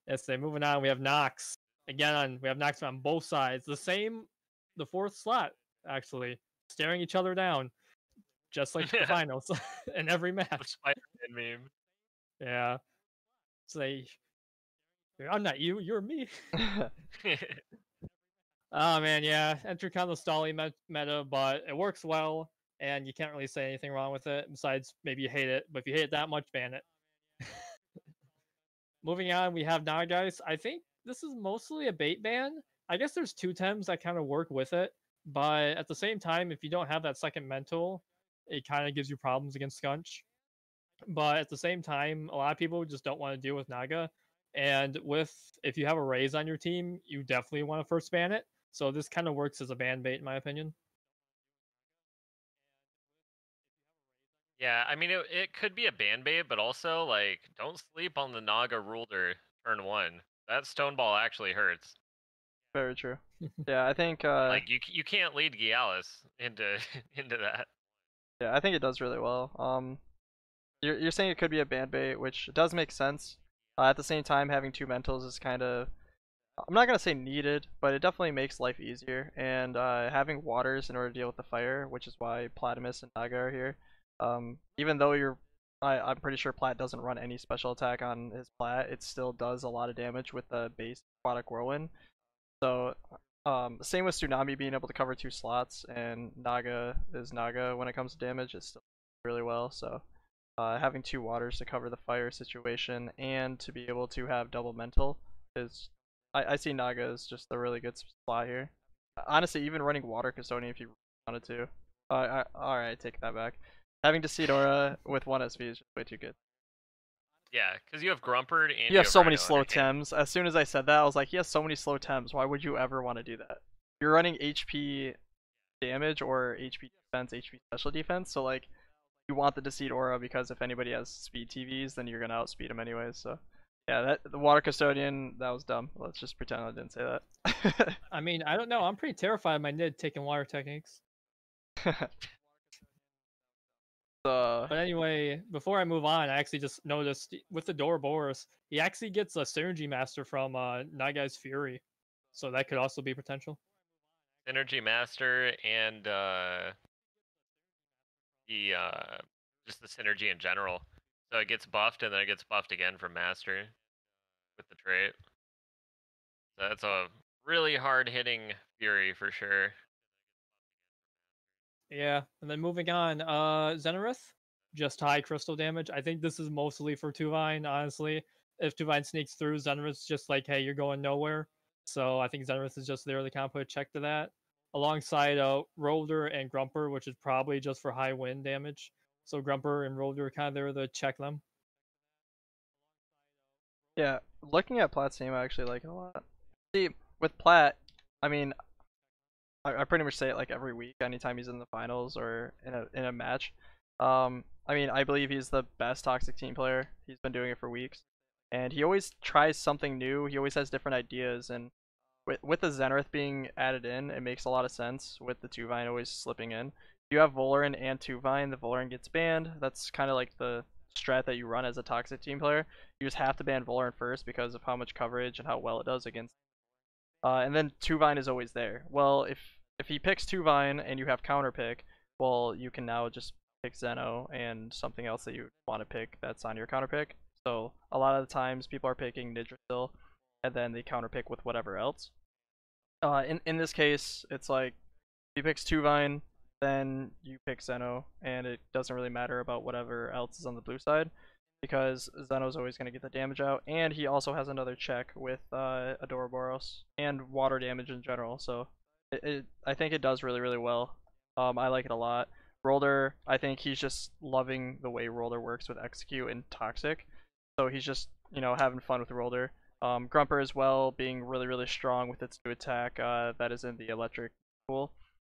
Yes, moving on, we have Nox. Again, we have Nox on both sides. The 4th slot, actually. Staring each other down. Just like the finals in every match. The Spider-Man meme. Yeah. Say I'm not you, you're me. Oh man, yeah, enter kind of stally meta, but it works well, and you can't really say anything wrong with it. Besides, maybe you hate it, but if you hate it that much, ban it. Moving on, we have Naga's. I think this is mostly a bait ban. I guess there's two Tems that kind of work with it, but at the same time, if you don't have that second mental, it kind of gives you problems against Skunch. But at the same time, a lot of people just don't want to deal with Naga. And with if you have a raise on your team, you definitely want to first ban it. So this kind of works as a ban bait, in my opinion. Yeah, I mean it could be a ban bait, but also like don't sleep on the Naga Ruler turn 1. That stone ball actually hurts. Very true. Yeah, I think Like you can't lead Gialis into into that. yeah, I think it does really well. You're saying it could be a band bait, which does make sense. At the same time, having two mentals is kind of, I'm not gonna say needed, but it definitely makes life easier. And having waters in order to deal with the fire, which is why Platimus and Naga are here. Even though I'm pretty sure Plat doesn't run any special attack on his Plat, it still does a lot of damage with the base Aquatic Whirlwind. So, same with Tsunami being able to cover 2 slots, and Naga is Naga when it comes to damage. It's still really well. So, having 2 waters to cover the fire situation and to be able to have double mental is, I see Naga as just a really good spot here. Honestly, even running Water Custodian if you wanted to. Alright, take that back. Having Decidora with 1 SV is just way too good. Yeah, because you have Grumpert and You have so many Rhino slow underneath. Tems. As soon as I said that, I was like, he has so many slow Tems. Why would you ever want to do that? You're running HP damage or HP defense, HP special defense, so like, you want the Deceit Aura because if anybody has speed TVs, then you're gonna outspeed them anyways. So, yeah, the Water Custodian, that was dumb. Let's just pretend I didn't say that. I mean, I don't know. I'm pretty terrified of my Nid taking water techniques. But anyway, before I move on, I actually just noticed with the Doroboros, he actually gets a Synergy Master from Nagai's Fury. So that could also be potential. Synergy Master and the just the synergy in general. So it gets buffed and then it gets buffed again from Master with the trait. So that's a really hard hitting Fury for sure. Yeah, and then moving on, Zenarith, just high crystal damage. I think this is mostly for Tuvine, honestly. If Tuvine sneaks through, Zenarith's just like, hey, you're going nowhere. So I think Zenarith is just there to kind of put a check to that. Alongside Rolder and Grumper, which is probably just for high wind damage. So Grumper and Rolder are kind of there to check them. Yeah, looking at Plat's team, I actually like it a lot. See, with Plat, I mean, I pretty much say it like every week, anytime he's in the finals or in a match. I mean, I believe he's the best toxic team player. He's been doing it for weeks, and he always tries something new. He always has different ideas, and with the Zenith being added in, it makes a lot of sense. With the Tuvine always slipping in, you have Volerin and Tuvine. The Volerin gets banned. That's kind of like the strat that you run as a toxic team player. You just have to ban Volerin first because of how much coverage and how well it does against. And then Tuvine is always there. Well, if he picks Tuvine and you have counter pick, well, you can now just pick Zeno and something else that you want to pick that's on your counter pick. So a lot of the times people are picking Nidrasil, and then they counter pick with whatever else. In this case, it's like if he picks Tuvine, then you pick Zeno, and it doesn't really matter about whatever else is on the blue side because Zeno's always going to get the damage out, and he also has another check with Adoraboros and water damage in general. So I think it does really really well. I like it a lot. Rolder, I think he's just loving the way Rolder works with Execute and Toxic, so he's just having fun with Rolder. Grumper as well, being really really strong with its new attack that is in the electric pool.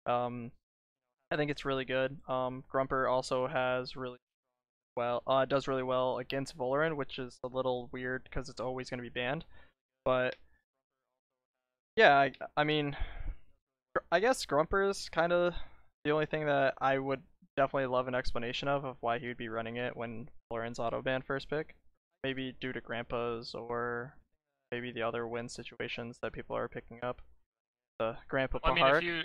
I think it's really good. Grumper also has really does really well against Volerin, which is a little weird because it's always going to be banned. But yeah, I mean, I guess Grumper is kind of the only thing that I would definitely love an explanation of why he would be running it when Volerin's auto ban first pick. Maybe due to Grandpa's or maybe the other win situations that people are picking up. The Grandpa Well, I mean, Pahark.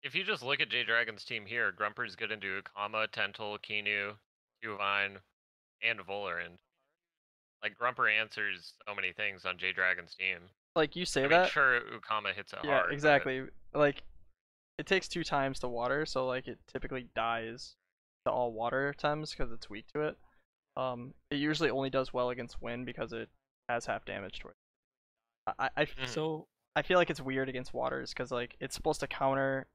if you just look at J Dragon's team here, Grumper's good into Kama, Tental, Kinu, Tuvine, and Volerin. Like Grumper answers so many things on J Dragon's team. Like you say I mean, that, sure, Ukama hits it yeah, hard, but exactly. Like it takes 2 times to water, so like it typically dies to all water attempts because it's weak to it. It usually only does well against wind because it has half damage to it. Mhm. So I feel like it's weird against waters because like it's supposed to counter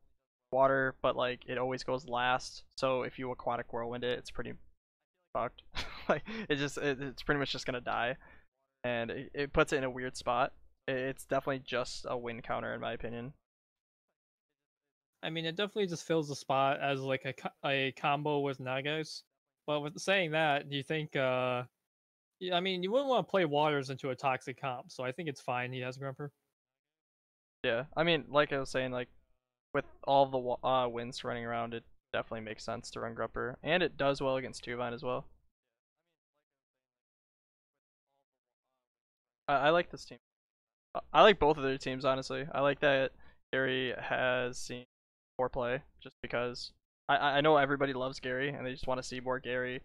water, but like it always goes last. So if you aquatic whirlwind it, it's pretty fucked. Like it's pretty much just gonna die, and it puts it in a weird spot. It's definitely just a wind counter in my opinion. I mean, it definitely just fills the spot as like a combo with Nagas. But with saying that, do you think? Yeah, I mean, you wouldn't want to play Waters into a toxic comp, so I think it's fine. He has Grumper. Yeah, I mean, like I was saying, like with all the winds running around, it definitely makes sense to run Grumper, and it does well against Tuvine as well. I like this team. I like both of their teams honestly. I like that Gary has seen more play, just because I know everybody loves Gary and they just want to see more Gary.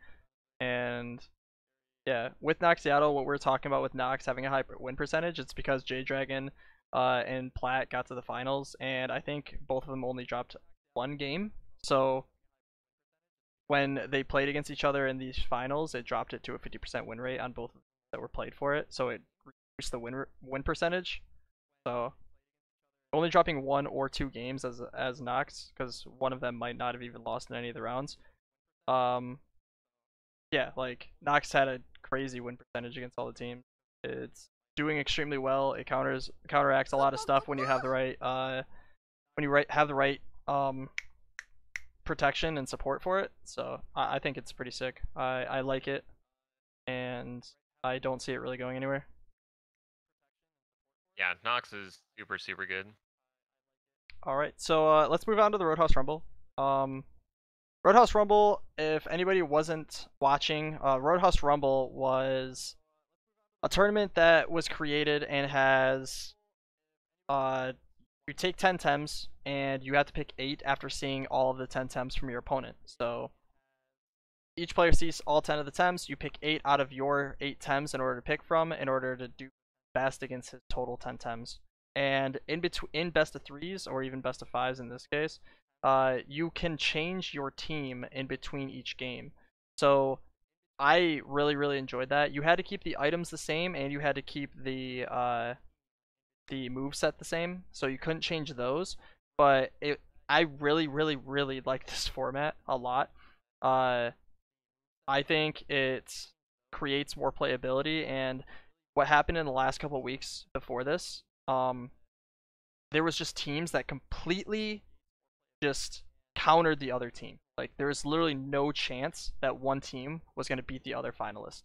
And yeah, with Nox Seattle, what we're talking about with Nox having a high win percentage, it's because J Dragon and Plat got to the finals, and I think both of them only dropped 1 game. So when they played against each other in these finals, it dropped it to a 50% win rate on both that were played for it. So it reduced the win percentage. So only dropping 1 or 2 games as Nox, because one of them might not have even lost in any of the rounds. Um, yeah, like Nox had a crazy win percentage against all the teams. It's doing extremely well. It counteracts a lot of stuff when you have the right have the right protection and support for it. So I think it's pretty sick. I like it, and I don't see it really going anywhere. yeah, Nox is super super good. All right, so let's move on to the Roadhouse Rumble. Roadhouse Rumble, if anybody wasn't watching, Roadhouse Rumble was a tournament that was created and has you take 10 Tems and you have to pick 8 after seeing all of the 10 Tems from your opponent. So each player sees all 10 of the Tems. You pick 8 out of your 8 Tems in order to pick from in order to do best against his total 10 Tems. And in best of 3s or even best of 5s in this case, you can change your team in between each game. So I really enjoyed that. You had to keep the items the same and you had to keep the move set the same, so you couldn't change those. But I really like this format a lot. Uh, I think it creates more playability, and what happened in the last couple of weeks before this, there was just teams that completely just countered the other team. Like there was literally no chance that one team was going to beat the other finalist.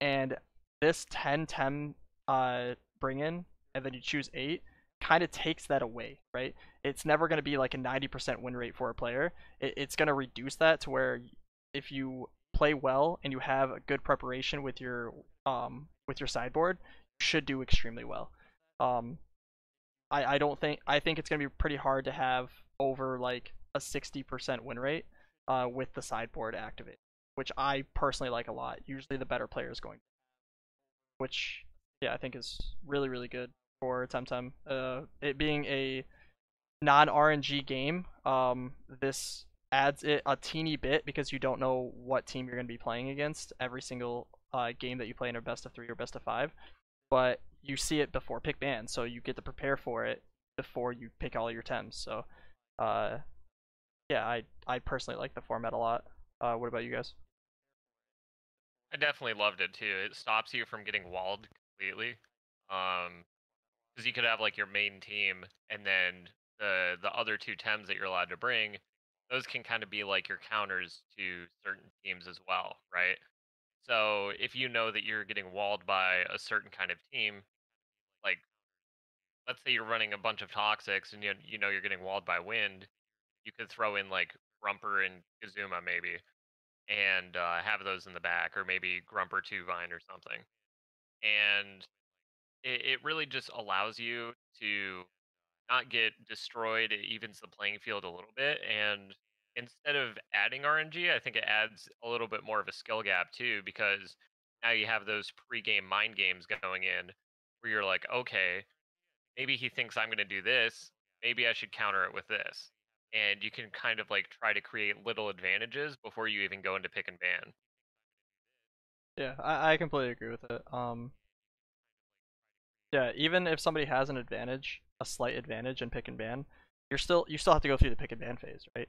And this 10-10 bring in, and then you choose 8, kind of takes that away, right? It's never going to be like a 90% win rate for a player. It's going to reduce that to where if you play well and you have a good preparation with your sideboard, you should do extremely well. Um, I don't think I think it's gonna be pretty hard to have over like a 60% win rate with the sideboard activated, which I personally like a lot. Usually the better player is going, which yeah I think is really good for Temtem. It being a non RNG game, this adds it a teeny bit because you don't know what team you're gonna be playing against every single game that you play in a best of 3 or best of 5, but you see it before pick ban, so you get to prepare for it before you pick all your Tems. So, uh, yeah, I personally like the format a lot. What about you guys? I definitely loved it too. It stops you from getting walled completely. Because you could have like your main team, and then the other 2 Tems that you're allowed to bring, those can kind of be like your counters to certain teams as well, right? So if you know that you're getting walled by a certain kind of team, like let's say you're running a bunch of toxics and you know you're getting walled by wind, you could throw in like Grumper and Kazuma maybe, and have those in the back, or maybe Grumper 2 Vine or something. And it really just allows you to not get destroyed. It evens the playing field a little bit. And instead of adding RNG, I think it adds a little bit more of a skill gap too, because now you have those pre-game mind games going in where you're like, okay, maybe he thinks I'm going to do this. Maybe I should counter it with this. And you can kind of like try to create little advantages before you even go into pick and ban. Yeah, I completely agree with it. Yeah, even if somebody has an advantage, a slight advantage in pick and ban, you still have to go through the pick and ban phase, right?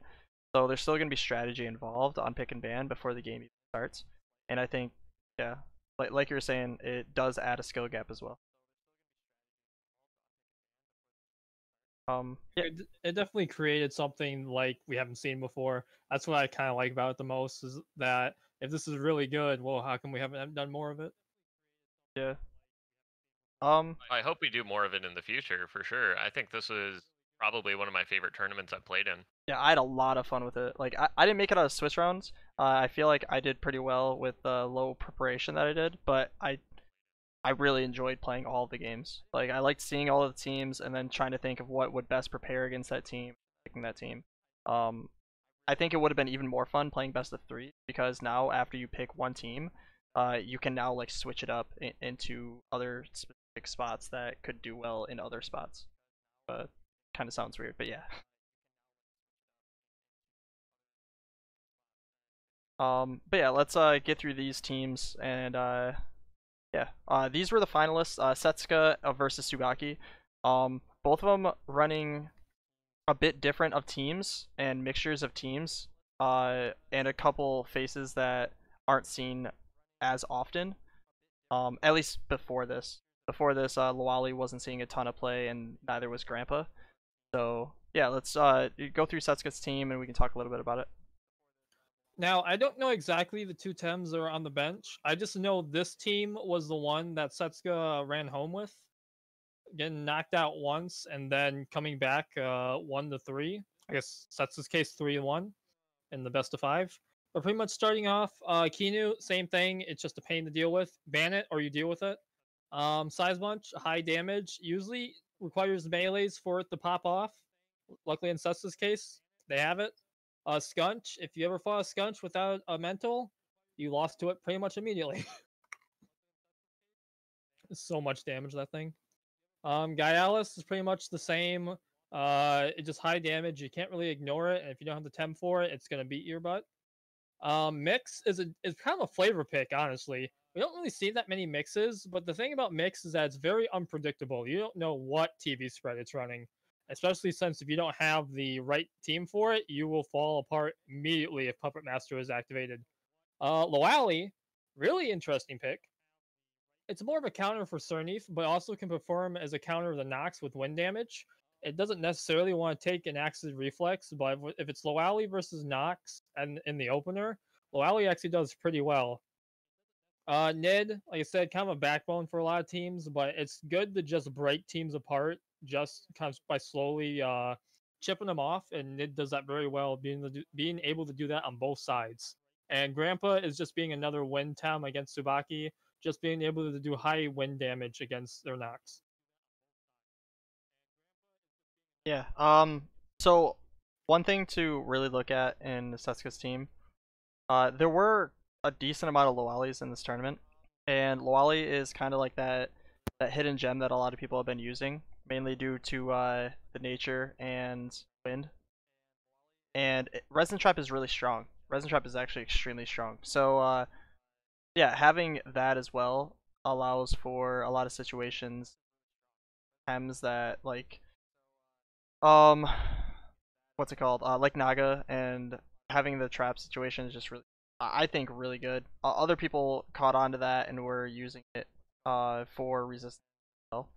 So there's still gonna be strategy involved on pick and ban before the game even starts. And I think, yeah, like you were saying, it does add a skill gap as well. Yeah, It definitely created something like we haven't seen before. That's what I kind of like about it the most, is that if this is really good, well, how come we haven't done more of it? yeah. I hope we do more of it in the future for sure. I think this was probably one of my favorite tournaments I've played in. Yeah, I had a lot of fun with it. Like I didn't make it out of Swiss rounds. I feel like I did pretty well with the low preparation that I did, but I really enjoyed playing all of the games. Like I liked seeing all of the teams and then trying to think of what would best prepare against that team, picking that team. Um, I think it would have been even more fun playing best of three because now after you pick one team, you can now like switch it up into other specific spots that could do well in other spots. Kind of sounds weird, but yeah. But yeah, let's get through these teams and yeah. These were the finalists. Setsuka versus Sugaki. Both of them running a bit different of teams and mixtures of teams. And a couple faces that aren't seen as often. At least before this. Before this, Loali wasn't seeing a ton of play, and neither was Grandpa. So yeah, let's go through Setsuka's team, and we can talk a little bit about it. Now, I don't know exactly the two Tems that are on the bench. I just know this team was the one that Setsuka ran home with, getting knocked out once and then coming back 1-3. I guess Setsuka's case 3-1 in the best of 5. But pretty much starting off, Kinu, same thing. It's just a pain to deal with. Ban it or you deal with it. Size bunch, high damage, usually requires melees for it to pop off. Luckily in Setsuka's case, they have it. Scunch, if you ever fought a Scunch without a mental, you lost to it pretty much immediately. So much damage, that thing. Gaialis is pretty much the same. It's just high damage. You can't really ignore it, and if you don't have the temp for it, it's gonna beat your butt. Mix is kind of a flavor pick, honestly. We don't really see that many mixes, but the thing about mix is that it's very unpredictable. You don't know what TV spread it's running, especially since if you don't have the right team for it, you will fall apart immediately if Puppet Master is activated. Loali, really interesting pick. It's more of a counter for Cernif, but also can perform as a counter of the Nox with wind damage. It doesn't necessarily want to take an Axis Reflex, but if it's Loali versus Nox and in the opener, Loali actually does pretty well. Nid, like I said, kind of a backbone for a lot of teams, but it's good to just break teams apart just kind of by slowly chipping them off, and Nid does that very well, being able to do that on both sides. And Grandpa is just being another wind Tem against Tsubaki, just being able to do high wind damage against their Nox. Yeah. So one thing to really look at in Setsuka's team, there were a decent amount of Loalis in this tournament, and Loali is kind of like that hidden gem that a lot of people have been using, mainly due to the nature and wind. And Resin Trap is really strong. Resin Trap is actually extremely strong. So yeah, having that as well allows for a lot of situations, Hems that like um what's it called? Like Naga, and having the trap situation is just really, I think, really good. Other people caught on to that and were using it for resistance as well.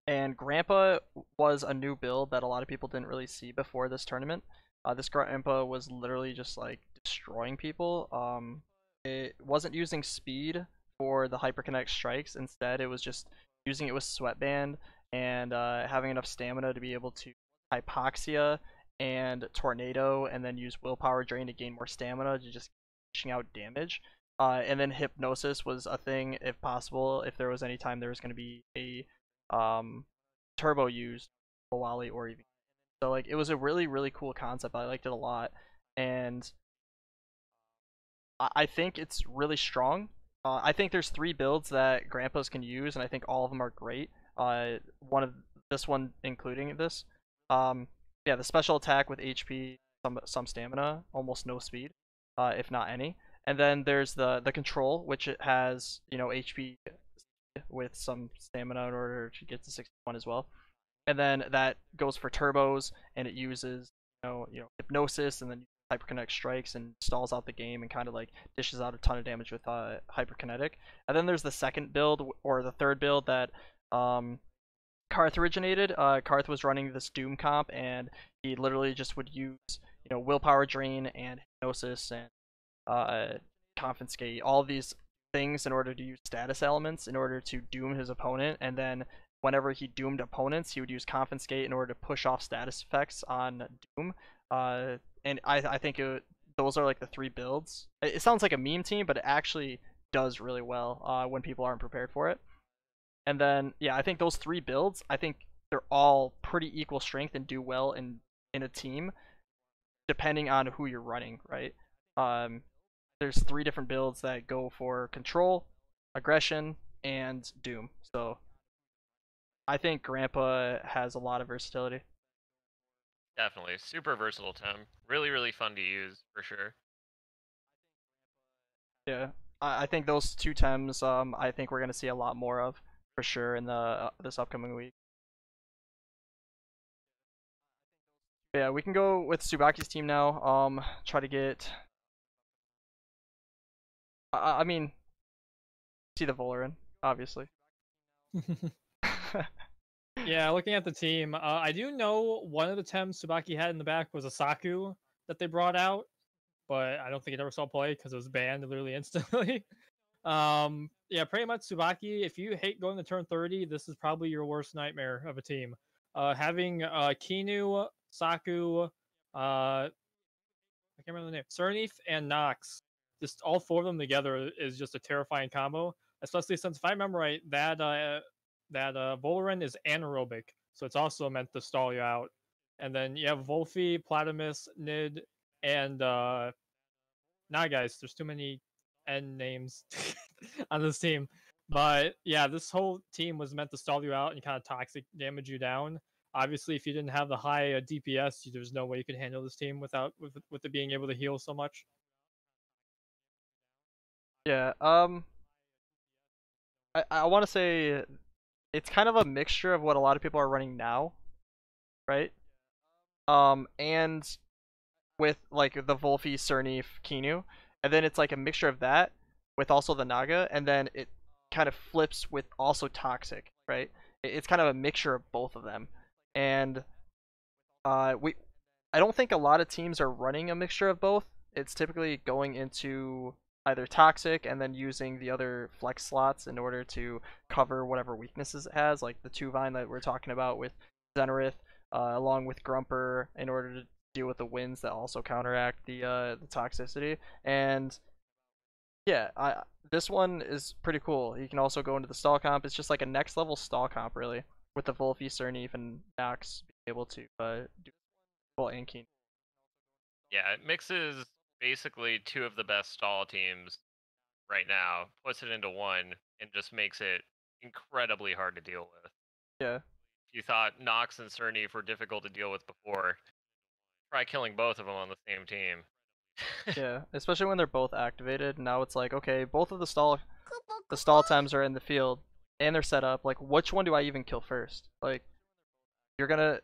And Grandpa was a new build that a lot of people didn't really see before this tournament. This Grandpa was literally just like destroying people. It wasn't using speed for the hyperconnect strikes. Instead, it was just using it with Sweatband and having enough stamina to be able to Hypoxia and Tornado, and then use Willpower Drain to gain more stamina to just dishing out damage. And then Hypnosis was a thing if possible, if there was any time there was going to be a turbo used Wally or even, so like it was a really cool concept. I liked it a lot, and I think it's really strong. I think there's 3 builds that Grandpas can use, and I think all of them are great. One of this one including this. Um, yeah, the special attack with HP, some stamina, almost no speed, if not any. And then there's the control, which it has HP with some stamina in order to get to 61 as well. And then that goes for turbos, and it uses hypnosis, and then hyperkinetic strikes and stalls out the game and kind of like dishes out a ton of damage with hyperkinetic. And then there's the second build or the third build that Carthh originated. Carthh was running this Doom comp, and he literally just would use willpower drain and hypnosis and confiscate, all these things in order to use status elements in order to doom his opponent. And then whenever he doomed opponents, he would use confiscate in order to push off status effects on Doom. And I think those are like the 3 builds. It sounds like a meme team, but it actually does really well when people aren't prepared for it. And then yeah, I think those 3 builds, I think they're all pretty equal strength and do well in a team, depending on who you're running, right? There's 3 different builds that go for control, aggression, and doom. So I think Grandpa has a lot of versatility. Definitely. Super versatile Tem. Really, really fun to use, for sure. Yeah, I think those 2 Tems, I think we're gonna see a lot more of for sure in the this upcoming week. But yeah, we can go with Tsubaki's team now. Try to get. I mean, see the Volerin, obviously. Yeah, looking at the team, I do know one of the Tems Tsubaki had in the back was a Saku that they brought out, but I don't think it ever saw play because it was banned literally instantly. Yeah, pretty much Tsubaki. If you hate going to turn 30, this is probably your worst nightmare of a team. Having Kinu, Saku, I can't remember the name, Cernif, and Nox. Just all 4 of them together is just a terrifying combo. Especially since, if I remember right, that Volerin is anaerobic, so it's also meant to stall you out. And then you have Wolfie, Platimus, Nid, and nah, guys, there's too many N names on this team. But yeah, this whole team was meant to stall you out and kind of toxic damage you down. Obviously, if you didn't have the high DPS, there's no way you could handle this team without with it being able to heal so much. Yeah. I want to say it's kind of a mixture of what a lot of people are running now, right? And with like the Volfi, Cernif, Kinu, and then it's like a mixture of that with also the Naga, and then it kind of flips with also Toxic, right? It's kind of a mixture of both of them, and we I don't think a lot of teams are running a mixture of both. It's typically going into either Toxic and then using the other flex slots in order to cover whatever weaknesses it has, like the 2 Vine that we're talking about with Zenarith, along with Grumper in order to deal with the winds that also counteract the toxicity. And yeah, this one is pretty cool. You can also go into the stall comp. It's just like a next level stall comp, really, with the Volfi, Cernif, and Nox being able to do full and keen. Yeah, it mixes basically 2 of the best stall teams right now, puts it into one, and just makes it incredibly hard to deal with. Yeah. If you thought Nox and Cernif were difficult to deal with before, try killing both of them on the same team. Yeah, especially when they're both activated. Now it's like, okay, both of the stall times are in the field and they're set up. Like, which one do I even kill first? Like, you're gonna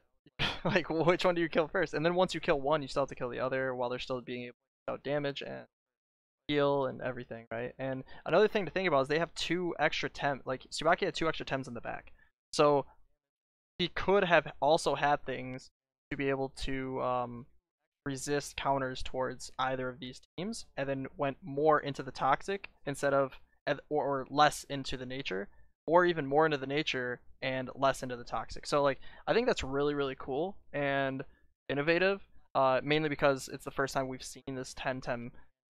like, which one do you kill first? And then once you kill one, you still have to kill the other while they're still being able to out damage and heal and everything, right? And another thing to think about is they have 2 extra Tem. Like, Tsubaki had 2 extra Tems in the back, so he could have also had things to be able to resist counters towards either of these teams, and then went more into the toxic instead of or less into the nature, or even more into the nature and less into the toxic. So like, I think that's really really cool and innovative, mainly because it's the first time we've seen this Temtem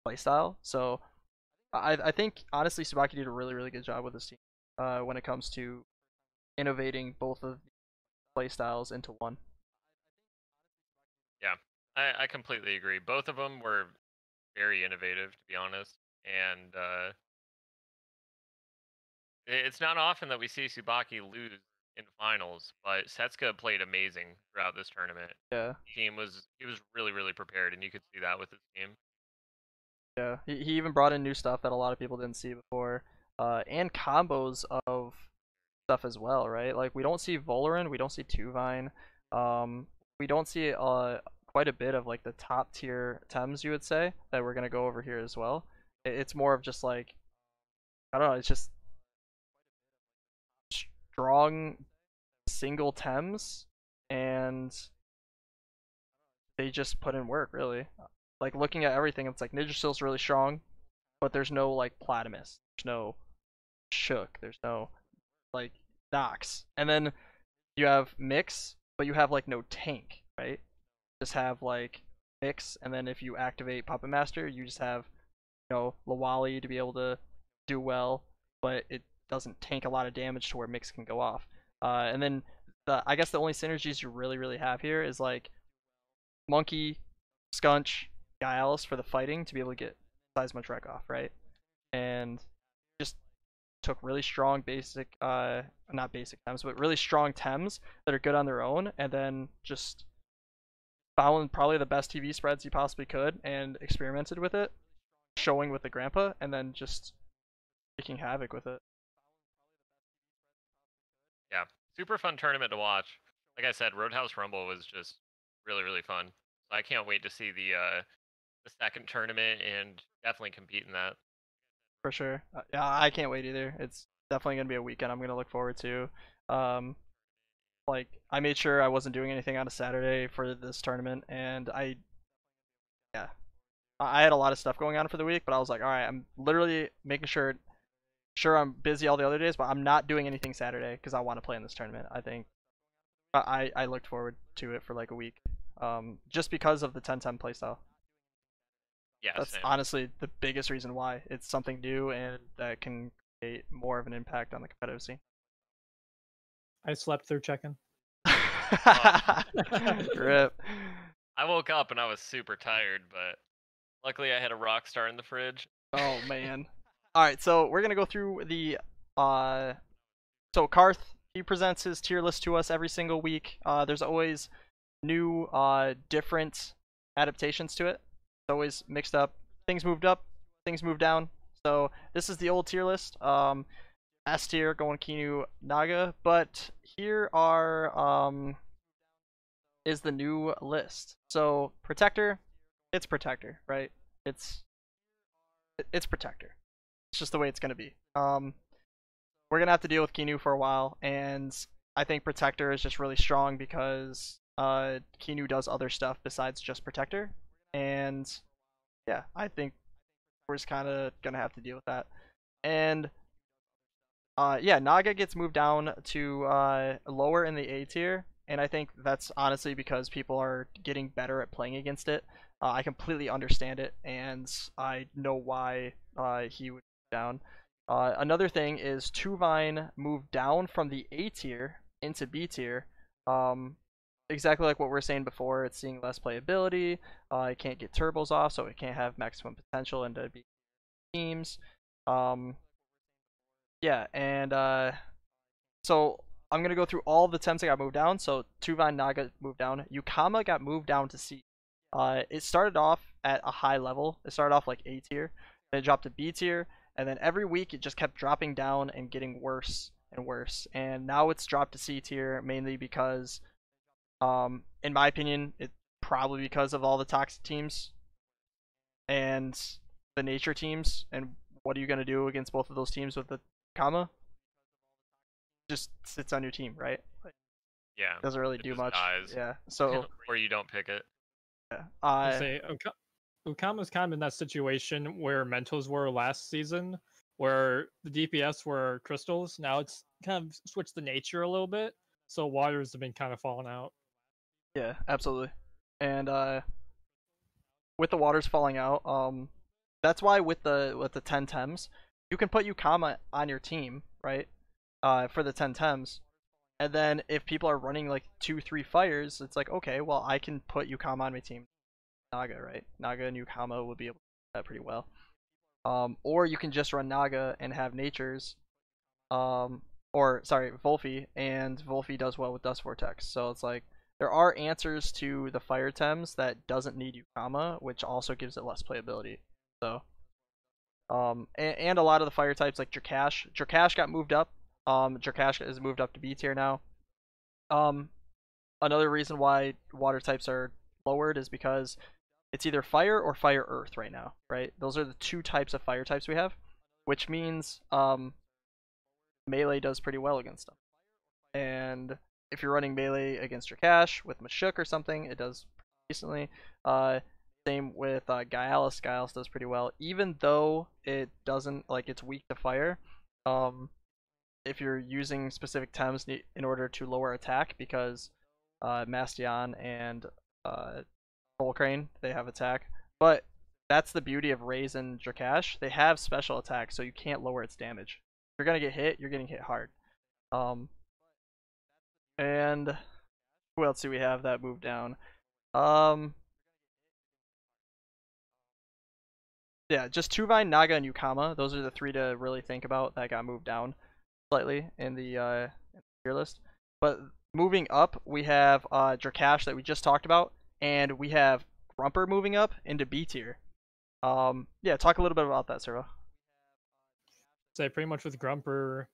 playstyle. So I think honestly Subaki did a really really good job with this team when it comes to innovating both of the playstyles into one. Yeah, I completely agree. Both of them were very innovative, to be honest, and It's not often that we see Tsubaki lose in finals, but Setsuka played amazing throughout this tournament. Yeah. He was really really prepared, and you could see that with his team. Yeah, he even brought in new stuff that a lot of people didn't see before, and combos of stuff as well, right? Like we don't see Voloran, we don't see Tuvine, we don't see quite a bit of like the top tier Tems, you would say, that we're gonna go over here as well. It's more of just like, I don't know, it's just strong single Tems, and they just put in work really. Like looking at everything, it's like Nidrasil's really strong, but there's no like Platimus, there's no Shook, there's no like Nox, and then you have Mix, but you have like no tank, right? Just have like Mix, and then if you activate Puppet Master, you just have Lawali to be able to do well, but it doesn't tank a lot of damage to where Mix can go off. And then I guess the only synergies you really have here is like Monkey, Skunch, Gialis for the fighting to be able to get Seismodrek off, right? And just took really strong basic, not basic Tems, but really strong Tems that are good on their own, and then just found probably the best TV spreads he possibly could and experimented with it, showing with the grandpa, and then just wreaking havoc with it. Yeah, super fun tournament to watch. Like I said, Roadhouse Rumble was just really really fun. I can't wait to see the second tournament and definitely compete in that. For sure. Yeah, I can't wait either. It's definitely gonna be a weekend I'm gonna look forward to. Um, like I made sure I wasn't doing anything on a Saturday for this tournament, and yeah, I had a lot of stuff going on for the week, but I was like, all right, I'm literally making sure I'm busy all the other days, but I'm not doing anything Saturday because I want to play in this tournament. I think I looked forward to it for like a week, just because of the 10-10 playstyle. Yeah, That's same. honestly the biggest reason why. It's something new and that can create more of an impact on the competitive scene. I slept through check-in. Rip. I woke up and I was super tired, but luckily I had a rock star in the fridge. Oh man. All right, so we're gonna go through the so Carthh, he presents his tier list to us every single week. There's always new different adaptations to it. It's always mixed up. Things moved up, things moved down. So this is the old tier list. S tier going Kinu Naga, but here is the new list. So Protector, it's Protector, right? It's Protector. It's just the way it's gonna be. We're gonna have to deal with Kinu for a while, and I think Protector is just really strong because Kinu does other stuff besides just Protector, and yeah, I think we're just kind of gonna have to deal with that. And yeah, Naga gets moved down to lower in the A tier, and I think that's honestly because people are getting better at playing against it. I completely understand it, and I know why he would be down. Another thing is Tuvine moved down from the A tier into B tier. Exactly like what we were saying before, it's seeing less playability. It can't get turbos off, so it can't have maximum potential into B teams. Yeah, and so I'm gonna go through all of the Tems that got moved down. So Tuvine Naga moved down. Yukama got moved down to C. It started off at a high level. It started off like A tier, then it dropped to B tier, and then every week it just kept dropping down and getting worse and worse. And now it's dropped to C tier mainly because, in my opinion, it's probably because of all the toxic teams and the nature teams. And what are you gonna do against both of those teams with the Kama? Just sits on your team, right? Like, Yeah. doesn't really do much. Dies. Yeah. So or you don't pick it. yeah. Ukama's kind of in that situation where Mentos were last season, where the DPS were crystals. Now it's kind of switched the nature a little bit, so waters have been kind of falling out. Yeah, absolutely. And with the waters falling out, that's why with the 10 Tems, you can put Yukama on your team, right? For the 10 Tems. And then if people are running like 2-3 fires, it's like, okay, well I can put Yukama on my team. Naga, right? Naga and Yukama would be able to do that pretty well. Or you can just run Naga and have natures or sorry, Volphy, and Volphy does well with Dust Vortex. So it's like there are answers to the Fire Tems that doesn't need Yukama, which also gives it less playability. So, and a lot of the fire types like Drakash got moved up. Drakash is moved up to B tier now. Another reason why water types are lowered is because it's either fire or fire earth right now, right? Those are the two types of fire types we have, which means melee does pretty well against them. And if you're running melee against Drakash with Mashuk or something, it does decently. Same with Gyalis. Gyalis does pretty well, even though it doesn't, like, it's weak to fire. If you're using specific Tems in order to lower attack, because Mastion and Volcrane, they have attack. But that's the beauty of Raze and Drakash. They have special attack, so you can't lower its damage. If you're gonna get hit, you're getting hit hard. And who else do we have that moved down? Yeah, just Tuvine, Naga, and Yukama. Those are the three to really think about that got moved down slightly in the tier list. But moving up, we have Drakash that we just talked about, and we have Grumper moving up into B tier. Yeah, talk a little bit about that, Servo. So pretty much with Grumper,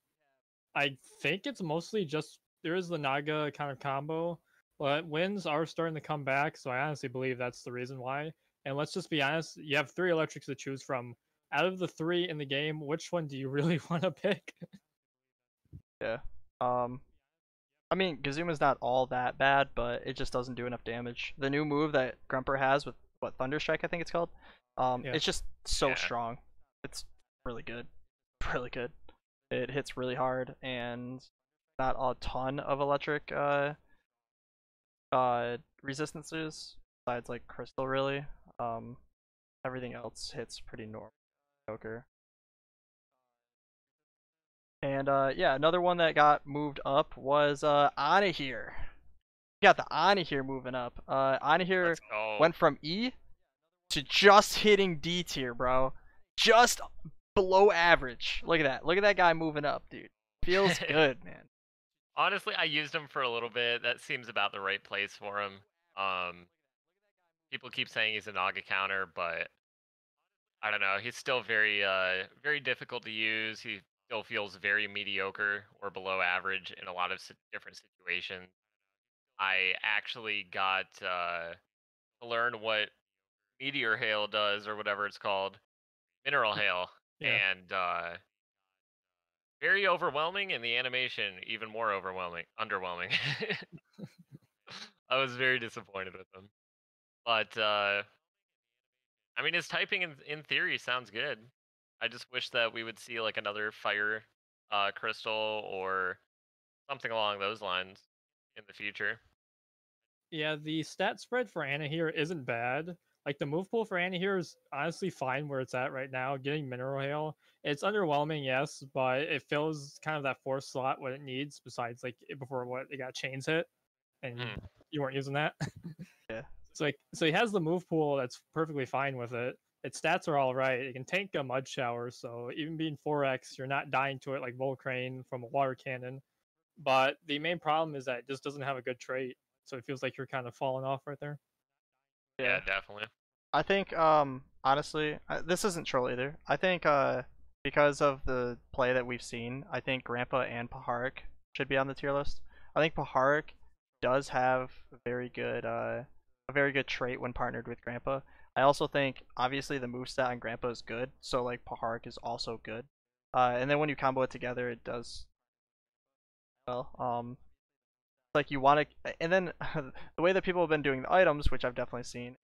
I think it's mostly just there is the Naga kind of combo, but wins are starting to come back, so I honestly believe that's the reason why. And let's just be honest, you have 3 electrics to choose from. Out of the 3 in the game, which one do you really want to pick? Yeah. I mean, Gazuma's not all that bad, but it just doesn't do enough damage. The new move that Grumper has with what Thunderstrike, I think it's called, Yeah. it's just so strong. It's really good, really good. It hits really hard, and not a ton of electric resistances besides like Crystal, really. Everything else hits pretty normal. Joker. And yeah, another one that got moved up was Anahir. You got the Anahir moving up. Anahir went from E to just hitting D tier, bro. Just below average. Look at that. Look at that guy moving up, dude. Feels good, man. Honestly, I used him for a little bit. That seems about the right place for him. People keep saying he's a Naga counter, but I don't know. He's still very difficult to use. He still feels very mediocre or below average in a lot of different situations. I actually got to learn what Meteor Hail does, or whatever it's called, Mineral Hail, and very overwhelming, and the animation even more underwhelming. I was very disappointed with him, but I mean, his typing in theory sounds good. I just wish that we would see like another fire crystal or something along those lines in the future. Yeah, the stat spread for Anahir isn't bad. Like the move pool for Anahir is honestly fine where it's at right now. Getting Mineral Hail, it's underwhelming, yes, but it fills kind of that 4th slot what it needs. Besides, like before what it got chains hit, and you weren't using that. Yeah. So he has the move pool that's perfectly fine with it. Its stats are all right. It can tank a mud shower, so even being 4x, you're not dying to it like Volcrane from a water cannon. But the main problem is that it just doesn't have a good trait, so it feels like you're kind of falling off right there. Yeah, definitely. I think honestly, this isn't troll either. I think because of the play that we've seen, I think Grandpa and Paharik should be on the tier list. I think Paharik does have a very good trait when partnered with Grandpa. I also think obviously the moveset on Grandpa is good, so like Paharik is also good. And then when you combo it together, it does well. Like you want to, and then the way that people have been doing the items, which I've definitely seen,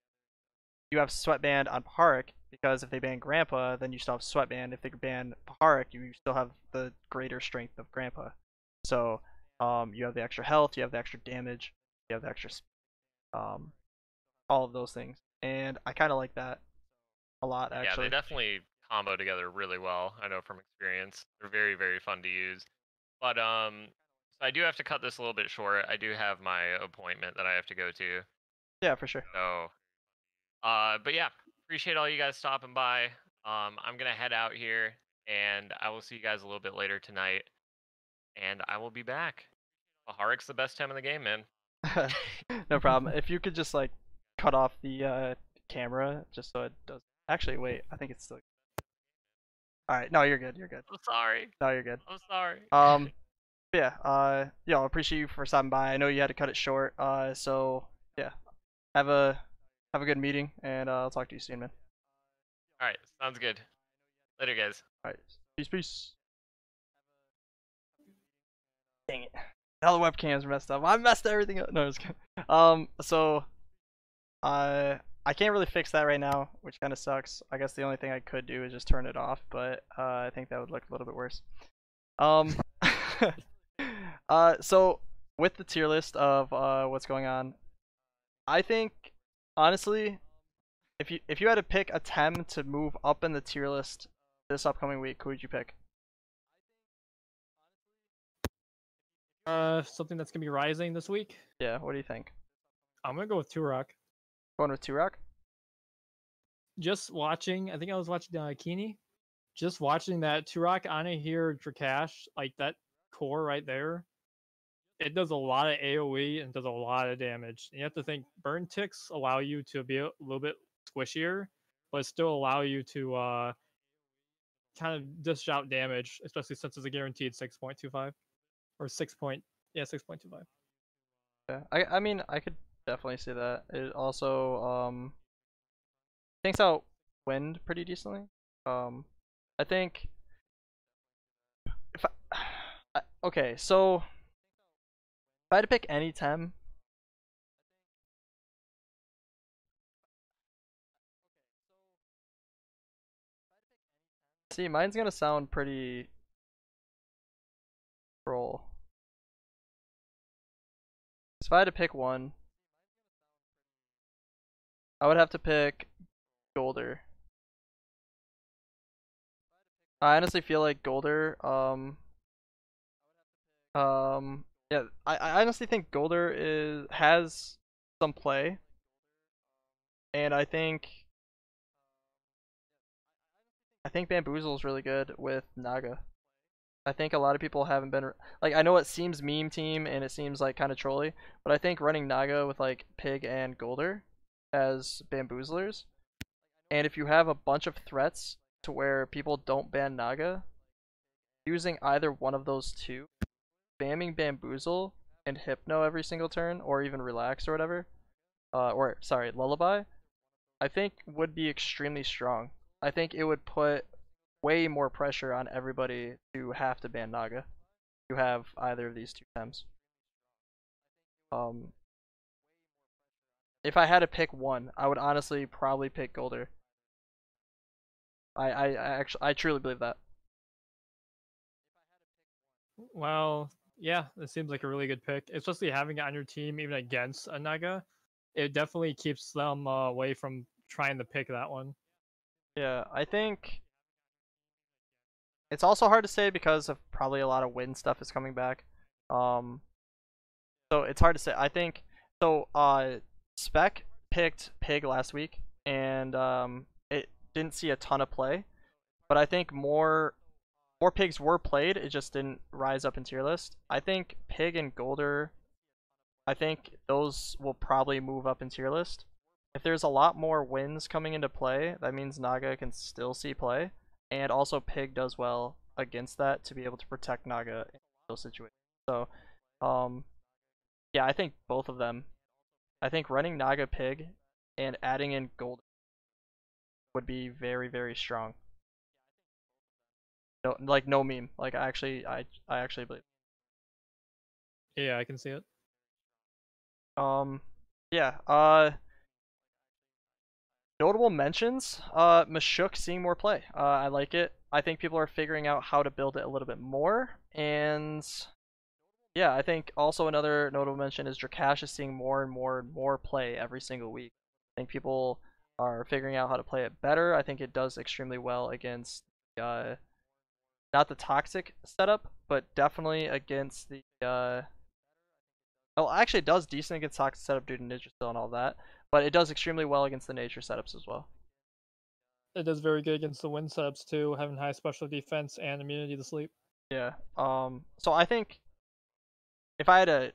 you have Sweatband on Paharik, because if they ban Grandpa, then you still have Sweatband. If they ban Paharik, you still have the greater strength of Grandpa. So you have the extra health, you have the extra damage, you have the extra all of those things. And I kind of like that a lot, actually. Yeah, they definitely combo together really well. I know from experience. They're very fun to use. But so I do have to cut this a little bit short. I do have my appointment that I have to go to. Yeah, for sure. So but yeah, appreciate all you guys stopping by. I'm gonna head out here, and I will see you guys a little bit later tonight. and I will be back. Baharik's the best Tem in the game, man. No problem. If you could just like cut off the camera just so it does. Actually, wait. I think it's still. All right. No, you're good. You're good. I'm sorry. No, you're good. I'm sorry. Yeah. I appreciate you for stopping by. I know you had to cut it short. So yeah. Have a good meeting, and I'll talk to you soon, man. All right, sounds good. Later, guys. All right. Peace. Dang it. Now the webcam's messed up. I messed everything up. No, just kidding. So I can't really fix that right now, which kind of sucks. I guess the only thing I could do is just turn it off, but I think that would look a little bit worse. So with the tier list of what's going on, I think honestly, if you had to pick a Tem to move up in the tier list this upcoming week, who would you pick? Something that's gonna be rising this week. Yeah, what do you think? I'm gonna go with Turok. Going with Turok? Just watching, I think I was watching Kini. Just watching that Turok, Ana here, Drakash, like that core right there. It does a lot of AoE and does a lot of damage. And you have to think burn ticks allow you to be a little bit squishier, but still allow you to kind of dish out damage, especially since it's a guaranteed 6.25 or 6.25. Yeah, I mean I could definitely see that. It also takes out wind pretty decently. I think if okay, so if I had to pick any Tem, see, mine's gonna sound pretty troll. If I had to pick one, I would have to pick Golder. I honestly feel like Golder, yeah, I honestly think Golder has some play, and I think Bamboozle is really good with Naga. I think a lot of people haven't been like, I know it seems meme team and it seems like kind of trolly, but I think running Naga with like Pig and Golder as Bamboozlers, and if you have a bunch of threats to where people don't ban Naga, using either one of those two, spamming Bamboozle and Hypno every single turn, or even Relax or whatever, or sorry, Lullaby, I think would be extremely strong. I think it would put way more pressure on everybody to have to ban Naga to have either of these two Tems. If I had to pick one, I would honestly probably pick Golder. I truly believe that. Well, yeah, it seems like a really good pick, especially having it on your team even against a Naga. It definitely keeps them away from trying to pick that one. Yeah, I think it's also hard to say because of probably a lot of wind stuff is coming back. So it's hard to say. I think so. Spec picked Pig last week, and it didn't see a ton of play, but I think more pigs were played. It just didn't rise up in tier list. I think Pig and Golder, I think those will probably move up in tier list. If there's a lot more wins coming into play, that means Naga can still see play, and also Pig does well against that to be able to protect Naga in those situations. So, yeah, I think both of them. I think running Naga Pig and adding in Gold would be very, very strong. No, like no meme. Like I actually believe. Yeah, I can see it. Yeah. Notable mentions. Mashuk seeing more play. I like it. I think people are figuring out how to build it a little bit more, and yeah, I think also another notable mention is Drakash is seeing more and more play every single week. I think people are figuring out how to play it better. I think it does extremely well against not the toxic setup, but definitely against the well, actually it does decent against toxic setup due to Ninja Still and all that, but it does extremely well against the nature setups as well. It does very good against the wind setups too, having high special defense and immunity to sleep. Yeah. So I think if I had to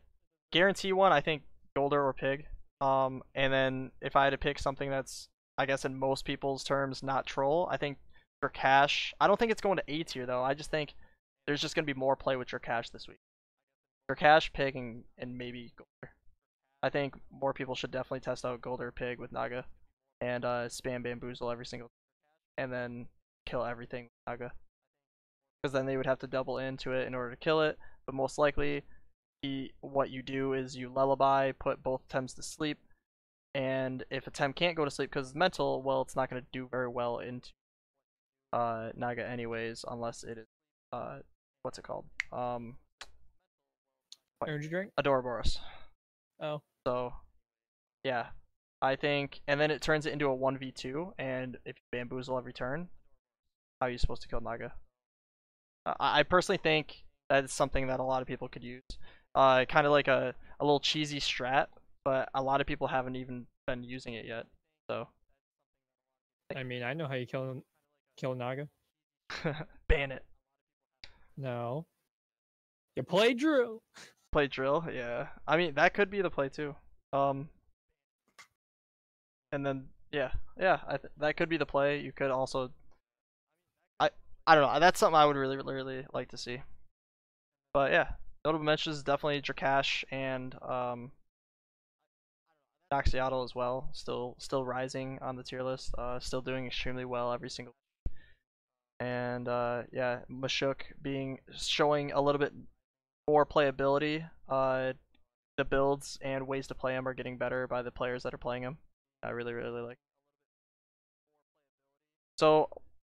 guarantee one, I think Golder or Pig. And then if I had to pick something that's, I guess in most people's terms, not Troll, I think Drakash. I don't think it's going to A tier though. I just think there's just gonna be more play with Drakash this week. Drakash, Pig, and maybe Golder. I think more people should definitely test out Golder Pig with Naga and spam Bamboozle every single, and then kill everything with Naga. Because then they would have to double into it in order to kill it. But most likely, what you do is you lullaby, put both Tems to sleep, and if a Tem can't go to sleep because it's mental, well, it's not going to do very well into Naga anyways, unless it is what's it called? Energy drink. Adoraboros. Oh. So yeah, I think, and then it turns it into a 1v2, and if you bamboozle every turn, how are you supposed to kill Naga? I personally think that is something that a lot of people could use. Kind of like a little cheesy strat, but a lot of people haven't even been using it yet. So I mean, I know how you kill Naga. ban it. No. You play drill. Play drill, yeah. I mean that could be the play too. And then yeah, that could be the play. You could also, I don't know. That's something I would really like to see. But yeah, notable mentions definitely Drakash and Noxiatl as well. Still rising on the tier list. Still doing extremely well every single. And yeah, Mashuk showing a little bit more playability. The builds and ways to play him are getting better by the players that are playing him. I really like. So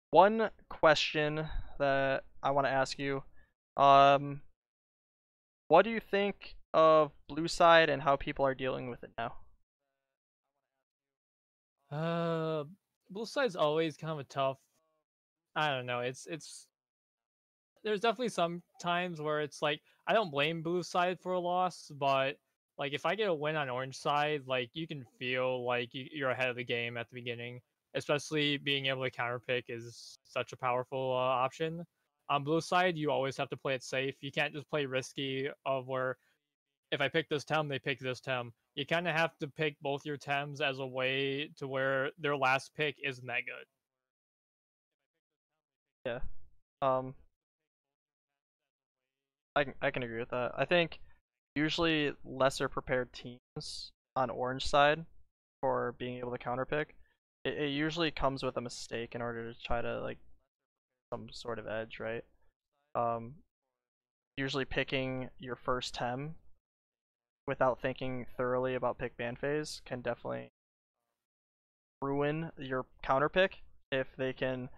one question that I want to ask you, what do you think of blue side and how people are dealing with it now? Blue side's always kind of a tough. I don't know. It's there's definitely some times where it's like I don't blame blue side for a loss, but like if I get a win on orange side, like you can feel like you're ahead of the game at the beginning. Especially being able to counterpick is such a powerful option. On blue side, you always have to play it safe. You can't just play risky of where if I pick this Tem, they pick this Tem. You kind of have to pick both your Tems as a way to where their last pick isn't that good. Yeah. Um, I can agree with that. I think usually lesser prepared teams on orange side for being able to counterpick, it usually comes with a mistake in order to try to like some sort of edge, right? Um, Usually picking your first Tem without thinking thoroughly about pick ban phase can definitely ruin your counter pick if they can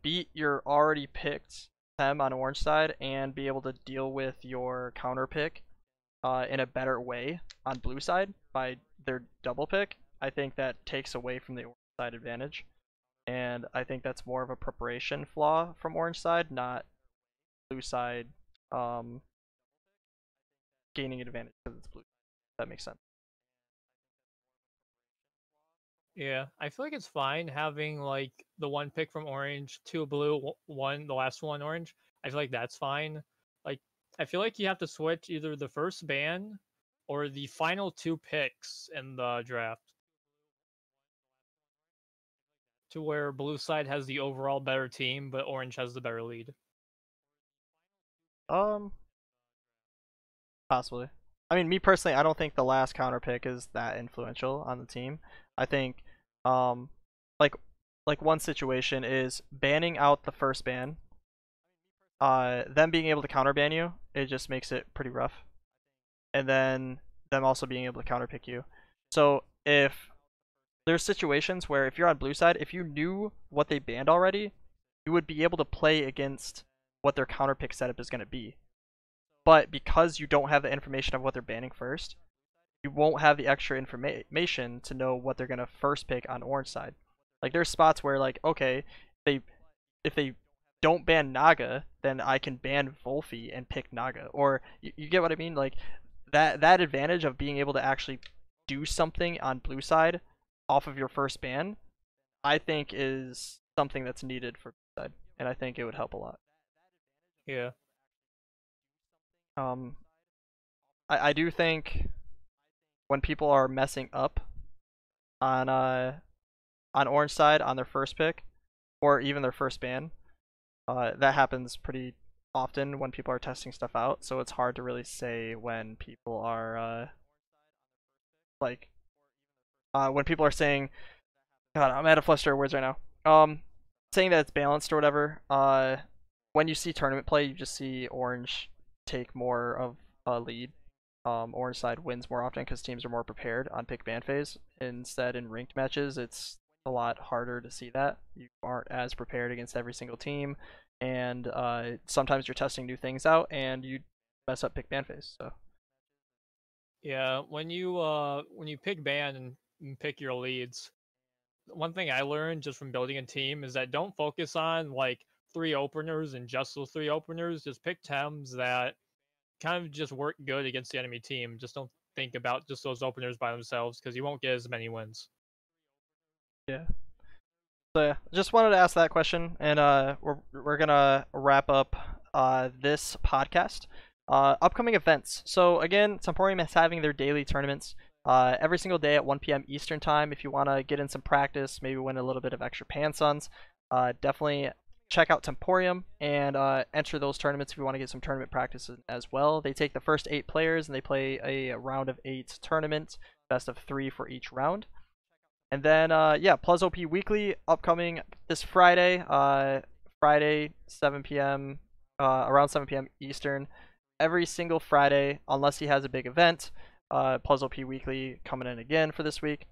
beat your already picked Tem on orange side and be able to deal with your counter pick in a better way on blue side by their double pick. I think that takes away from the orange side advantage, and I think that's more of a preparation flaw from orange side, not blue side um, gaining advantage because it's blue. That makes sense. Yeah, I feel like it's fine having like the one pick from orange, two blue, one the last one orange. I feel like that's fine. Like I feel like you have to switch either the first ban or the final two picks in the draft to where blue side has the overall better team, but orange has the better lead. Um, Possibly. I mean, me personally, I don't think the last counter pick is that influential on the team. I think, um, like one situation is banning out the first ban. Them being able to counter ban you, it just makes it pretty rough. And then them also being able to counter pick you. So if there's situations where if you're on blue side, if you knew what they banned already, you would be able to play against what their counter pick setup is going to be. But because you don't have the information of what they're banning first, you won't have the extra information to know what they're gonna first pick on orange side. Like there's spots where like, okay, if they don't ban Naga, then I can ban Volfi and pick Naga. Or you get what I mean? Like that advantage of being able to actually do something on blue side off of your first ban, I think is something that's needed for blue side, and I think it would help a lot. Yeah. I do think when people are messing up on orange side on their first pick or even their first ban, that happens pretty often when people are testing stuff out. So it's hard to really say when people are like when people are saying, God, I'm at a fluster of words right now. Saying that it's balanced or whatever. When you see tournament play, you just see orange take more of a lead. Orange side wins more often because teams are more prepared on pick ban phase. Instead, in ranked matches, it's a lot harder to see that. You aren't as prepared against every single team, and sometimes you're testing new things out, and you mess up pick ban phase. So Yeah, when you pick ban and pick your leads, one thing I learned just from building a team is that don't focus on like 3 openers and just those 3 openers. Just pick tems that kind of just work good against the enemy team. Just don't think about just those openers by themselves because you won't get as many wins. yeah. So yeah, just wanted to ask that question, and we're gonna wrap up this podcast. Upcoming events. So again, Temporium is having their daily tournaments every single day at 1 p.m. Eastern time. If you want to get in some practice, maybe win a little bit of extra Pansuns, definitely check out Temporium and enter those tournaments if you want to get some tournament practices as well. They take the first 8 players and they play a round of 8 tournament, best of 3 for each round. And then, yeah, PlusOP Weekly upcoming this Friday, Friday 7 p.m., around 7 p.m. Eastern. Every single Friday, unless he has a big event. PlusOP Weekly coming in again for this week.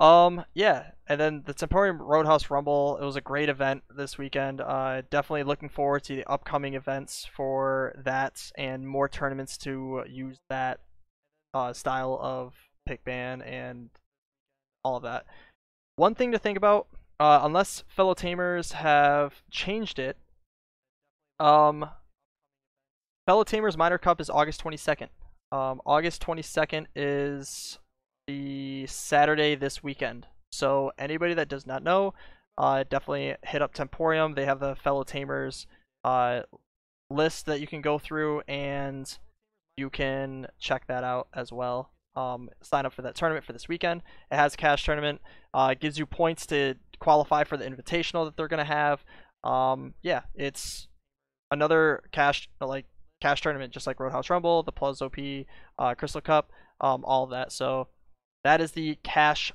Yeah, and then the Temporium Roadhouse Rumble. It was a great event this weekend. Definitely looking forward to the upcoming events for that and more tournaments to use that style of pick ban and all of that. One thing to think about, unless fellow tamers have changed it, fellow tamers minor cup is August 22nd. August 22nd is the Saturday this weekend. So anybody that does not know, definitely hit up Temporium. They have the fellow tamers list that you can go through, and you can check that out as well. Sign up for that tournament for this weekend. It has a cash tournament. It gives you points to qualify for the invitational that they're gonna have. Yeah, it's another cash tournament, just like Roadhouse Rumble, the PlusOP, Crystal Cup, all of that. So that is the cash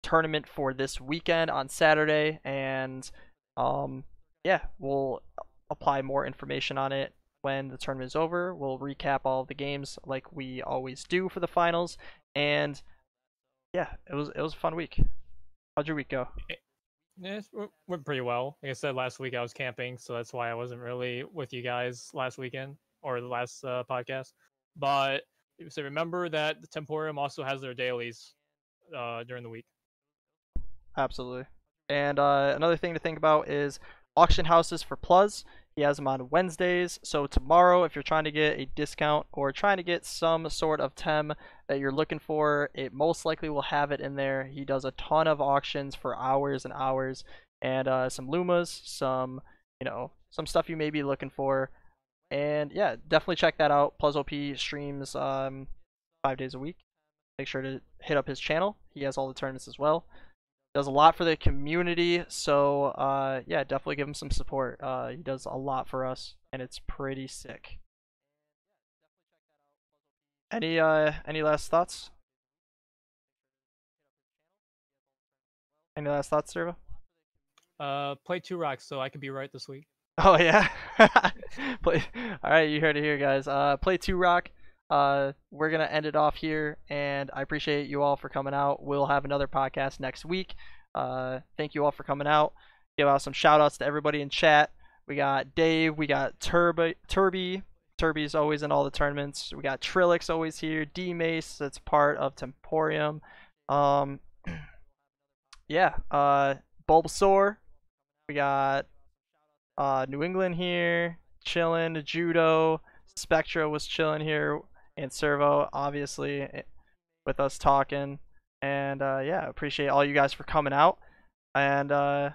tournament for this weekend on Saturday, and yeah, we'll apply more information on it when the tournament is over. We'll recap all of the games like we always do for the finals, and yeah, it was a fun week. How'd your week go? Yeah, it went pretty well. Like I said, last week I was camping, so that's why I wasn't really with you guys last weekend or the last podcast. But so remember that the Temporium also has their dailies during the week. Absolutely. And another thing to think about is auction houses for Plus. He has them on Wednesdays. So tomorrow, if you're trying to get a discount or trying to get some sort of tem that you're looking for, it most likely will have it in there. He does a ton of auctions for hours and hours, and some Lumas, some some stuff you may be looking for. And yeah, definitely check that out. PlusOP streams 5 days a week. Make sure to hit up his channel. He has all the tournaments as well. Does a lot for the community, so yeah, definitely give him some support. He does a lot for us, and it's pretty sick. Any last thoughts? Any last thoughts, Servo? Play 2 rocks, so I could be right this week. Oh yeah. Play. All right, you heard it here, guys. Play 2 rock. We're gonna end it off here, and I appreciate you all for coming out. We'll have another podcast next week. Thank you all for coming out. Give out some shout outs to everybody in chat. We got Dave, we got Turby's always in all the tournaments. We got Trilix always here, D Mace, that's part of Temporium. Yeah, Bulbasaur. We got New England here, chilling, Judo, Spectruhh was chilling here, and Servo obviously with us talking. And yeah, appreciate all you guys for coming out, and I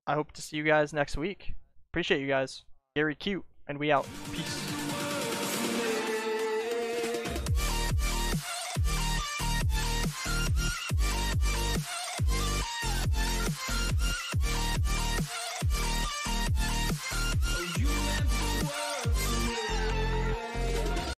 hope to see you guys next week. Appreciate you guys. Gary Cute. and we out. Peace.